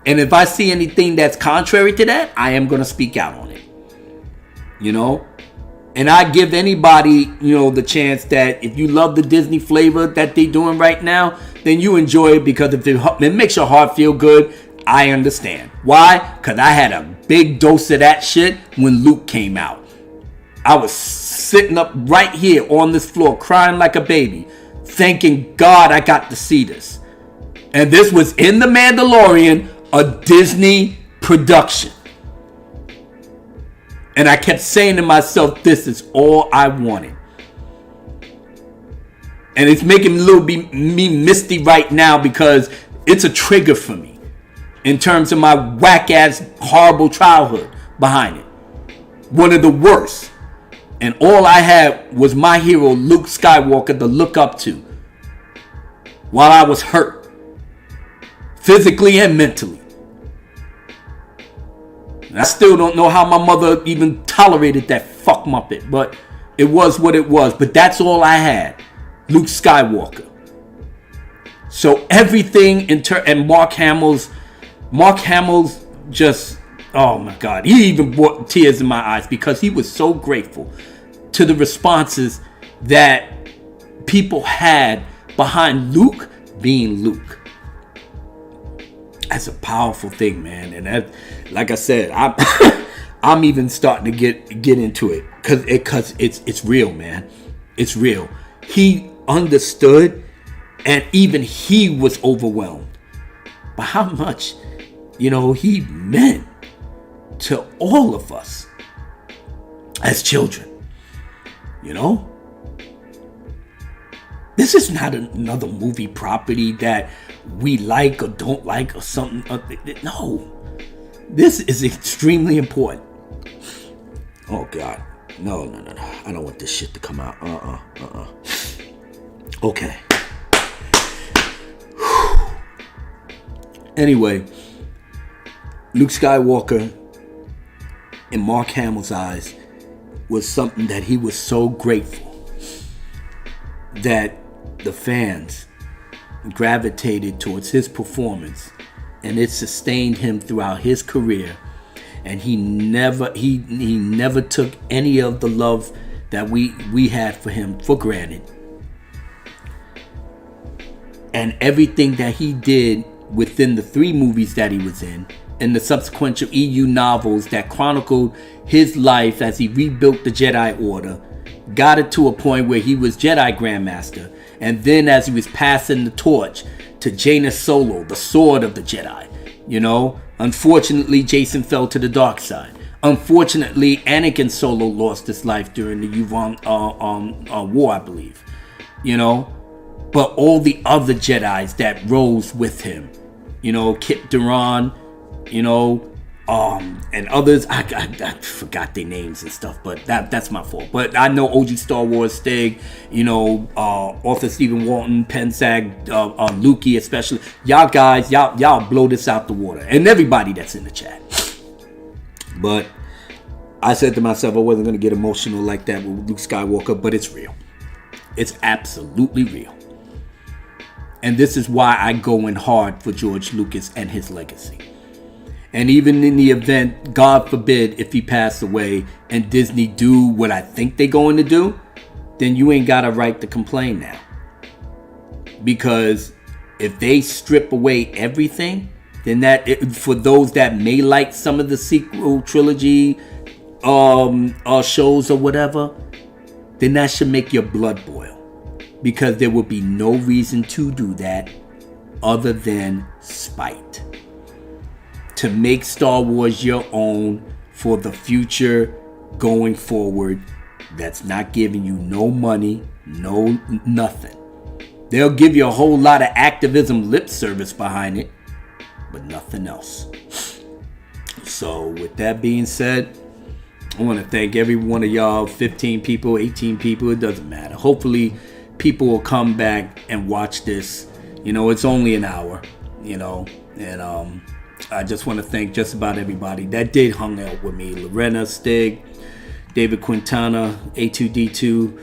And if I see anything that's contrary to that, I am going to speak out on it. You know? And I give anybody, you know, the chance that if you love the Disney flavor that they're doing right now, then you enjoy it because if it makes your heart feel good, I understand. Why? Because I had a big dose of that shit when Luke came out. I was sitting up right here on this floor crying like a baby, thanking God I got to see this. And this was in The Mandalorian, a Disney production. And I kept saying to myself, this is all I wanted. And it's making me misty right now because it's a trigger for me. In terms of my whack-ass, horrible childhood behind it. One of the worst. And all I had was my hero, Luke Skywalker, to look up to. While I was hurt. Physically and mentally. And I still don't know how my mother even tolerated that fuck muppet. But it was what it was. But that's all I had. Luke Skywalker. So everything and Mark Hamill's just, oh my God. He even brought tears in my eyes because he was so grateful to the responses that people had behind Luke being Luke. That's a powerful thing, man. And that, like I said, I'm even starting to get into it because it's real, man. It's real. He understood and even he was overwhelmed by how much he meant to all of us as children. This is not another movie property that we like or don't like or something. No. This is extremely important. Oh, God. No. I don't want this shit to come out. Okay. Anyway. Luke Skywalker, in Mark Hamill's eyes, was something that he was so grateful that the fans gravitated towards his performance, and it sustained him throughout his career and he never took any of the love that we had for him for granted. And everything that he did within the 3 movies that he was in, and the subsequent EU novels that chronicled his life as he rebuilt the Jedi Order, got it to a point where he was Jedi Grandmaster. And then as he was passing the torch to Jaina Solo, the sword of the Jedi, you know, unfortunately Jason fell to the dark side. Unfortunately, Anakin Solo lost his life during the Yuvon war, I believe, you know. But all the other Jedis that rose with him, you know, Kip Duran, you know, and others, I forgot their names and stuff, but that's my fault. But I know OG Star Wars Stig, you know, author Stephen Walton, Pensag, Lukey especially. Y'all guys, y'all blow this out the water. And everybody that's in the chat. But I said to myself I wasn't going to get emotional like that with Luke Skywalker, but it's real. It's absolutely real. And this is why I go in hard for George Lucas and his legacy. And even in the event, God forbid, if he passed away and Disney do what I think they're going to do, then you ain't got a right to complain now. Because if they strip away everything, then for those that may like some of the sequel trilogy shows or whatever, then that should make your blood boil. Because there will be no reason to do that other than spite. To make Star Wars your own for the future going forward, that's not giving you no money, no nothing. They'll give you a whole lot of activism lip service behind it, but nothing else. So with that being said, I want to thank every one of y'all, 15 people, 18 people, it doesn't matter. Hopefully people will come back and watch this. You know, it's only an hour, you know, and I just want to thank just about everybody that did hung out with me. Lorena, Stig, David Quintana, A2D2,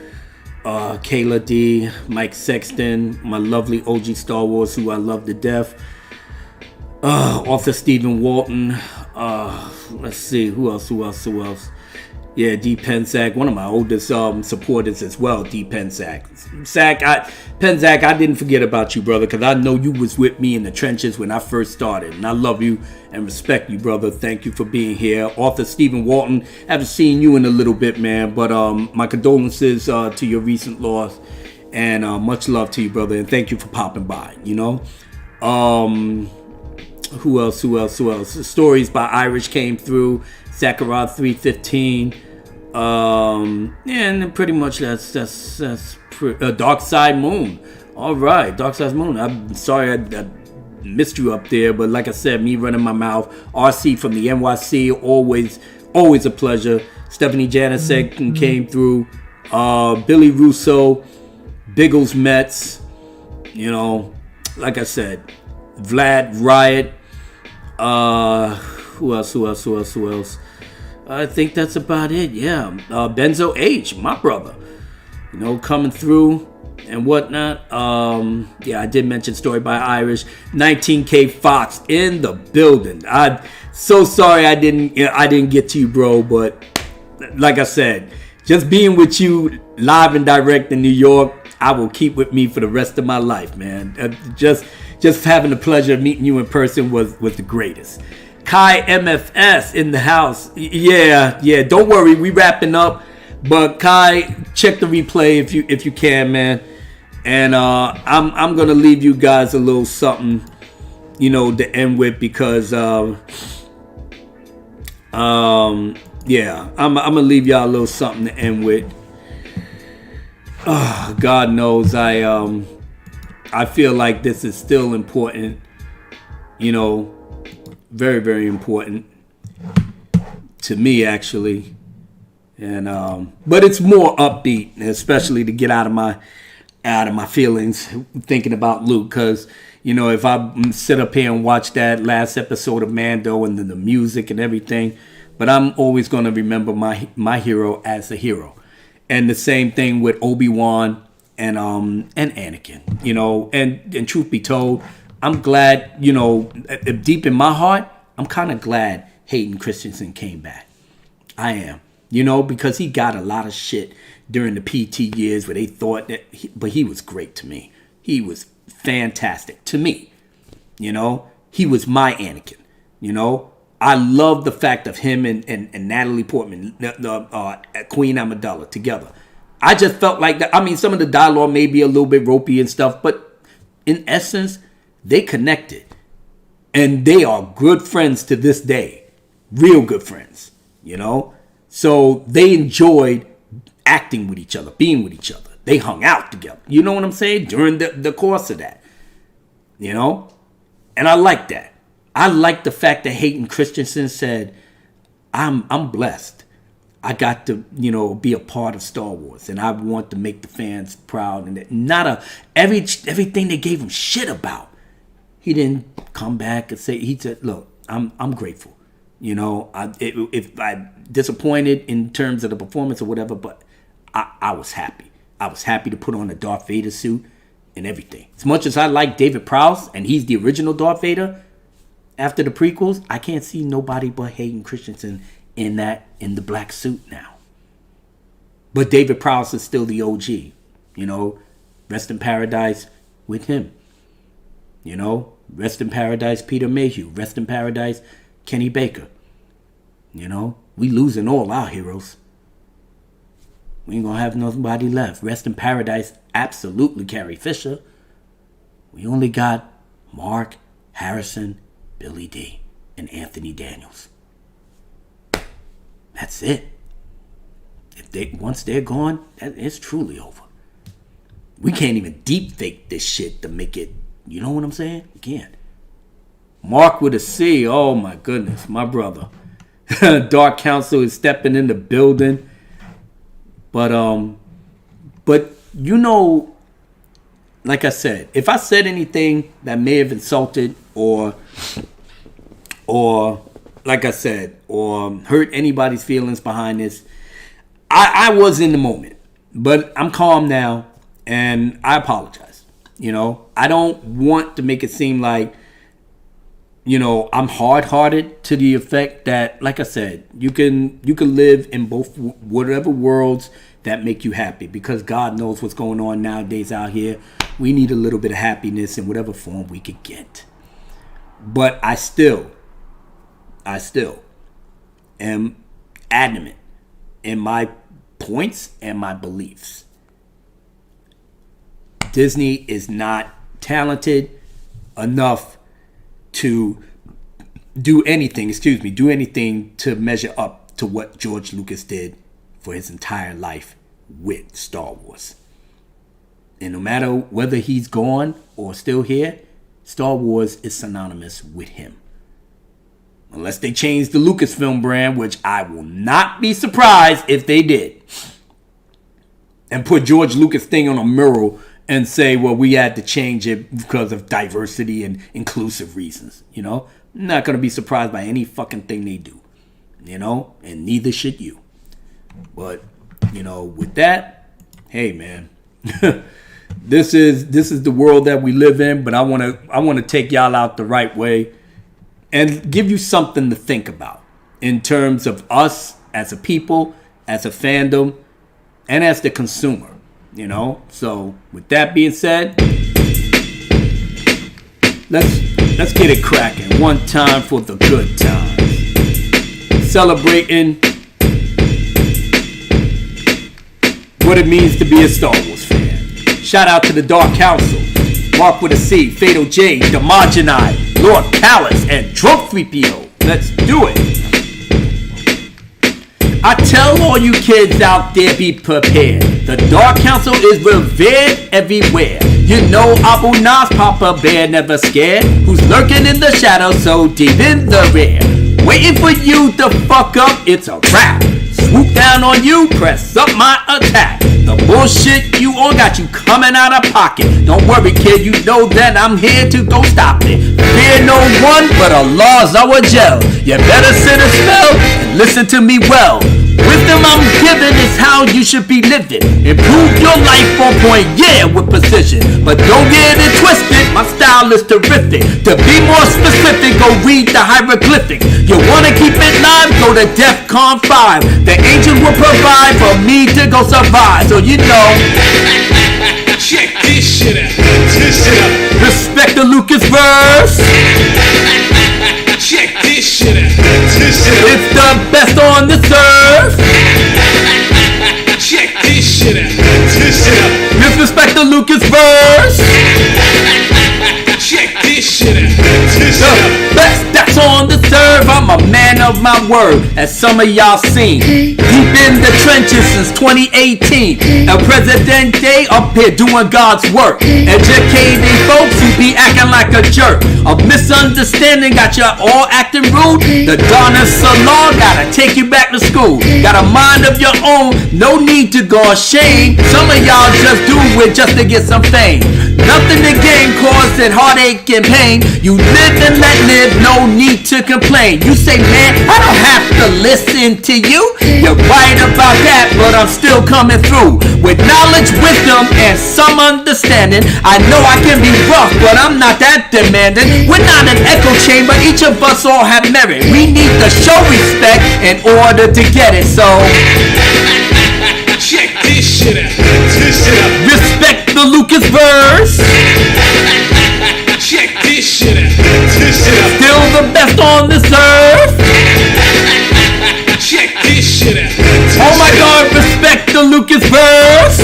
Kayla D, Mike Sexton, my lovely OG Star Wars, who I love to death, author Stephen Walton, let's see, who else? Yeah, D. Pensac, one of my oldest supporters as well, D. Pensac. Pensac, I didn't forget about you, brother, because I know you was with me in the trenches when I first started. And I love you and respect you, brother. Thank you for being here. Author Stephen Walton, haven't seen you in a little bit, man. But my condolences to your recent loss. And much love to you, brother. And thank you for popping by, you know. Who else? The stories by Irish came through. Zachariah 315. And then pretty much that's Dark Side Moon. All right, Dark Side Moon. I'm sorry I missed you up there, but like I said, me running my mouth. RC from the NYC, always a pleasure. Stephanie Janicek came through. Billy Russo, Biggles Mets. You know, like I said, Vlad Riot. Who else? I think that's about it. Yeah, Benzo H, my brother, you know, coming through and whatnot. Yeah, I did mention story by Irish. 19K Fox in the building. I'm so sorry I didn't get to you, bro. But like I said, just being with you live and direct in New York, I will keep with me for the rest of my life, man. Just having the pleasure of meeting you in person was the greatest. Kai MFS in the house. Yeah. Don't worry, we wrapping up. But Kai, check the replay if you can, man. And I'm gonna leave you guys a little something, you know, to end with because yeah, I'm gonna leave y'all a little something to end with. God knows I feel like this is still important, you know. Very, very important to me, actually, and but it's more upbeat, especially to get out of my feelings thinking about Luke, because you know if I sit up here and watch that last episode of Mando and then the music and everything, but I'm always going to remember my hero as a hero, and the same thing with Obi Wan and Anakin, you know, and truth be told, I'm glad, you know, deep in my heart, I'm kind of glad Hayden Christensen came back. I am. You know, because he got a lot of shit during the PT years where they thought that, but he was great to me. He was fantastic to me. You know, he was my Anakin. You know, I love the fact of him and Natalie Portman, Queen Amidala together. I just felt like that. I mean, some of the dialogue may be a little bit ropey and stuff, but in essence, they connected. And they are good friends to this day. Real good friends, you know? So they enjoyed acting with each other, being with each other. They hung out together. You know what I'm saying? During the course of that. You know? And I like that. I like the fact that Hayden Christensen said, I'm blessed. I got to, you know, be a part of Star Wars. And I want to make the fans proud. And not everything they gave him shit about. He didn't come back and say, he said, look, I'm grateful. You know, if I disappointed in terms of the performance or whatever, but I was happy. I was happy to put on a Darth Vader suit and everything. As much as I like David Prowse, and he's the original Darth Vader, after the prequels, I can't see nobody but Hayden Christensen in the black suit now. But David Prowse is still the OG. You know, rest in paradise with him. You know, rest in paradise Peter Mayhew. Rest in paradise Kenny Baker. You know, we losing all our heroes. We ain't gonna have nobody left. Rest in paradise, absolutely Carrie Fisher. We only got Mark, Harrison, Billy D, and Anthony Daniels. That's it. Once they're gone, it's truly over. We can't even deep fake this shit to make it, you know what I'm saying? Again. Mark with a C, oh my goodness, my brother. Dark Council is stepping in the building. But you know, like I said, if I said anything that may have insulted or like I said, or hurt anybody's feelings behind this, I was in the moment. But I'm calm now and I apologize. You know, I don't want to make it seem like, you know, I'm hard-hearted to the effect that, like I said, you can live in both whatever worlds that make you happy, because God knows what's going on nowadays out here. We need a little bit of happiness in whatever form we could get. But I still am adamant in my points and my beliefs. Disney is not talented enough to do anything to measure up to what George Lucas did for his entire life with Star Wars. And no matter whether he's gone or still here, Star Wars is synonymous with him. Unless they change the Lucasfilm brand, which I will not be surprised if they did. And put George Lucas thing on a mural and say, well, we had to change it because of diversity and inclusive reasons. You know, I'm not going to be surprised by any fucking thing they do. You know, and neither should you. But, you know, with that, hey, man, this is the world that we live in. But I want to take y'all out the right way and give you something to think about in terms of us as a people, as a fandom, and as the consumer. You know, so with that being said, let's get it cracking. One time for the good times. Celebrating what it means to be a Star Wars fan. Shout out to the Dark Council, Mark with a C, Fatal J, Demogeni, Lord Palace, and Drunk 3PO. Let's do it. I tell all you kids out there, be prepared. The Dark Council is revered everywhere. You know Abu Nas, Papa Bear, never scared. Who's lurking in the shadows so deep in the rear. Waiting for you to fuck up, it's a wrap. Swoop down on you, press up my attack. The bullshit you all got you coming out of pocket. Don't worry kid, you know that I'm here to go stop it. Fear no one but Allah's our gel. You better sit a spell and listen to me well. Wisdom I'm giving is how you should be living. Improve your life on point, yeah, with precision. But don't get it twisted, my style is terrific. To be more specific, go read the hieroglyphic. You wanna keep it live, go to DEFCON 5. The angels will provide for me to go survive. So you know, check this shit out. This shit out. respect the Lucas verse. Check this shit out. This shit out. It's the best on this earth. Check this shit out. This shit out. Disrespect the Lucas verse. Check this shit out. This shit out. The best that's on the serve. I'm a man of my word, as some of y'all seen. Deep in the trenches since 2018. El Presidente up here doing God's work. Educating folks who be acting like a jerk. A misunderstanding got you all acting rude. The Donna Salon gotta take you back to school. Got a mind of your own, no need to go ashamed. Some of y'all just do it just to get some fame. Nothing to gain, causing heartache and pain. You live and let live, no need to complain. You say, man, I don't have to listen to you. You're right about that, but I'm still coming through with knowledge, wisdom, and some understanding. I know I can be rough, but I'm not that demanding. We're not an echo chamber, each of us all have merit. We need to show respect in order to get it, so check this shit out. This shit out. respect the Lucas verse. Check this shit out. This shit out. Still the best on this earth. Check this shit out. Oh my God, respect the Lucas verse.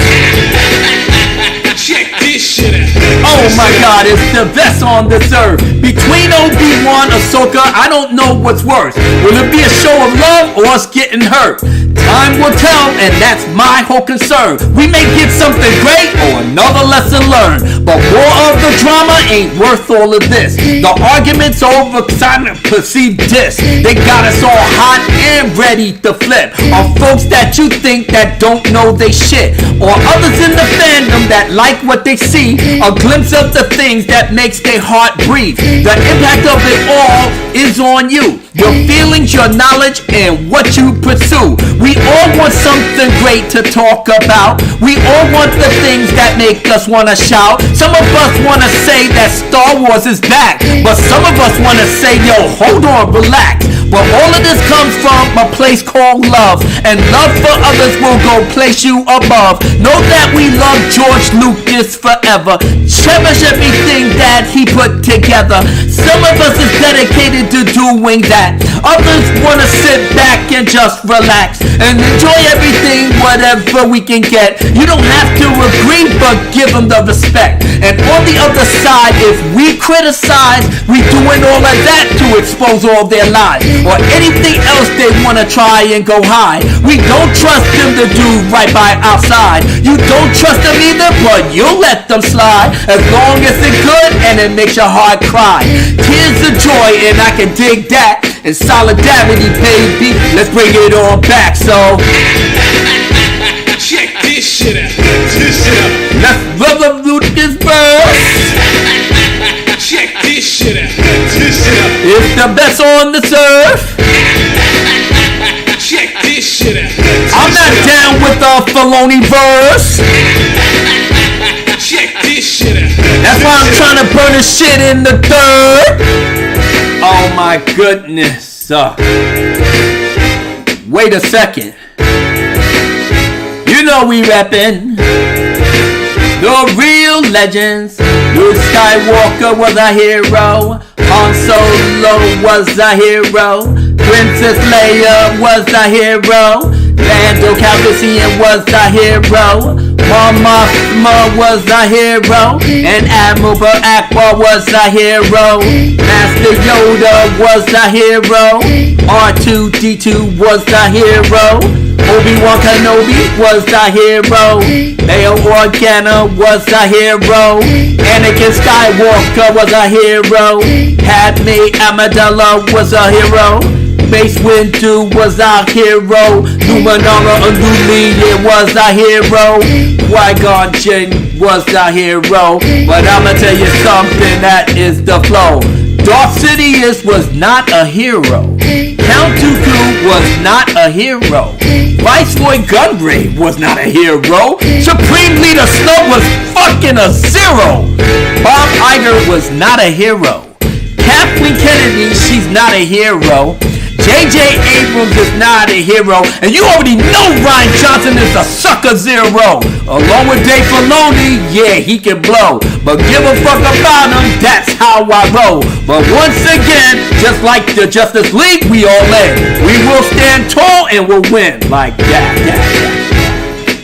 Check this shit out. Oh my God, it's the best on this earth. Between Obi Wan, Ahsoka, I don't know what's worse. Will it be a show of love or us getting hurt? Time will tell, and that's my whole concern. We may get something great or another lesson learned, but more of the drama ain't worth all of this. The arguments over silent perceived diss, they got us all hot and ready to flip on folks that you think that don't know they shit, or others in the fandom that like what they see, a glimpse of the things that makes their heart breathe. The impact of it all is on you, your feelings, your knowledge, and what you pursue. We all want something great to talk about. We all want the things that make us want to shout. Some of us want to say that Star Wars is back, but some of us want to say, yo, hold on, relax. But all of this comes from a place called love, and love for others will go place you above. Know that we love George Lucas forever. Cherish everything that he put together. Some of us is dedicated to doing that. Others want to sit back and just relax and enjoy everything, whatever we can get. You don't have to agree, but give them the respect. And on the other side, if we criticize, we doing all of that to expose all their lies or anything else they want to try and go hide. We don't trust them to do right by our side. You don't trust them either, but you'll let them slide as long as it's good and it makes your heart cry. Tears of joy, and I can dig that. And solidarity, baby, let's bring it all back. So check this shit out. This shit out. let's revolute this verse. Check this shit out. This shit out. It's the best on the earth. Check this shit out. I'm not down with the Filoni verse. Check this shit out. That's why I'm trying to burn this shit in the third. Oh my goodness. Wait a second. You know we reppin' the real legends. Luke Skywalker was a hero. Han Solo was a hero. Princess Leia was a hero. Lando Calrissian was a hero. Mon Mothma was a hero. And Admiral Aqua was a hero. Master Yoda was a hero. R2-D2 was a hero. Obi Wan Kenobi was a hero. Bail Organa was a hero. Anakin Skywalker was a hero. Padme Amidala was a hero. Mace Windu was a hero. Numenera Unduli was a hero. Qui-Gon Jinn was a hero. But I'ma tell you something, that is the flow. Darth Sidious was not a hero. Count Dooku was not a hero. Viceroy Gunray was not a hero. Supreme Leader Snow was fucking a zero. Bob Iger was not a hero. Kathleen Kennedy, she's not a hero. J.J. Abrams is not a hero. And you already know Ryan Johnson is a sucker zero. Along with Dave Filoni, yeah, he can blow. But give a fuck about him, that's how I roll. But once again, just like the Justice League, we all in. We will stand tall and we'll win. Like that.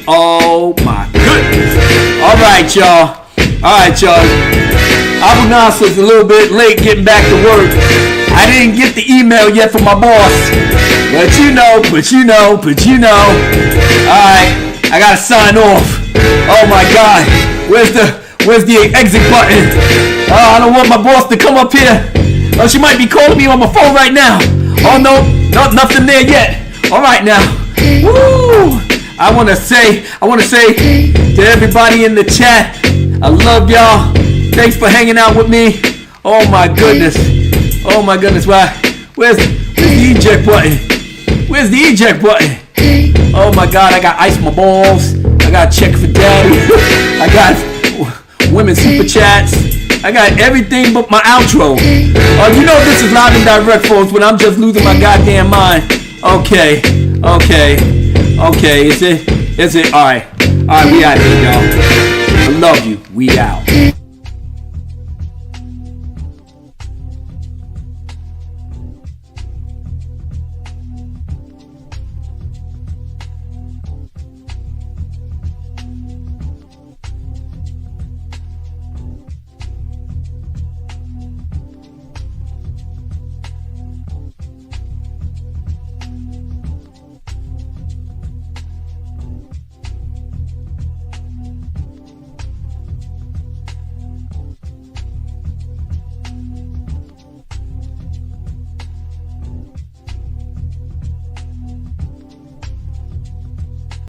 Oh my goodness. Alright, y'all. Abu Nasser's a little bit late getting back to work. I didn't get the email yet from my boss. But you know. Alright, I gotta sign off. Oh my god. Where's the exit button? I don't want my boss to come up here. Oh, she might be calling me on my phone right now. Oh no, nothing there yet. Alright now. Woo! I wanna say to everybody in the chat, I love y'all. Thanks for hanging out with me. Oh my goodness. Why? Where's the eject button? Where's the eject button? Oh my god, I got ice my balls. I got check for daddy. I got women super chats. I got everything but my outro. You know this is live and direct, folks, when I'm just losing my goddamn mind. Okay. Is it? Alright, we out here, y'all. I love you. We out.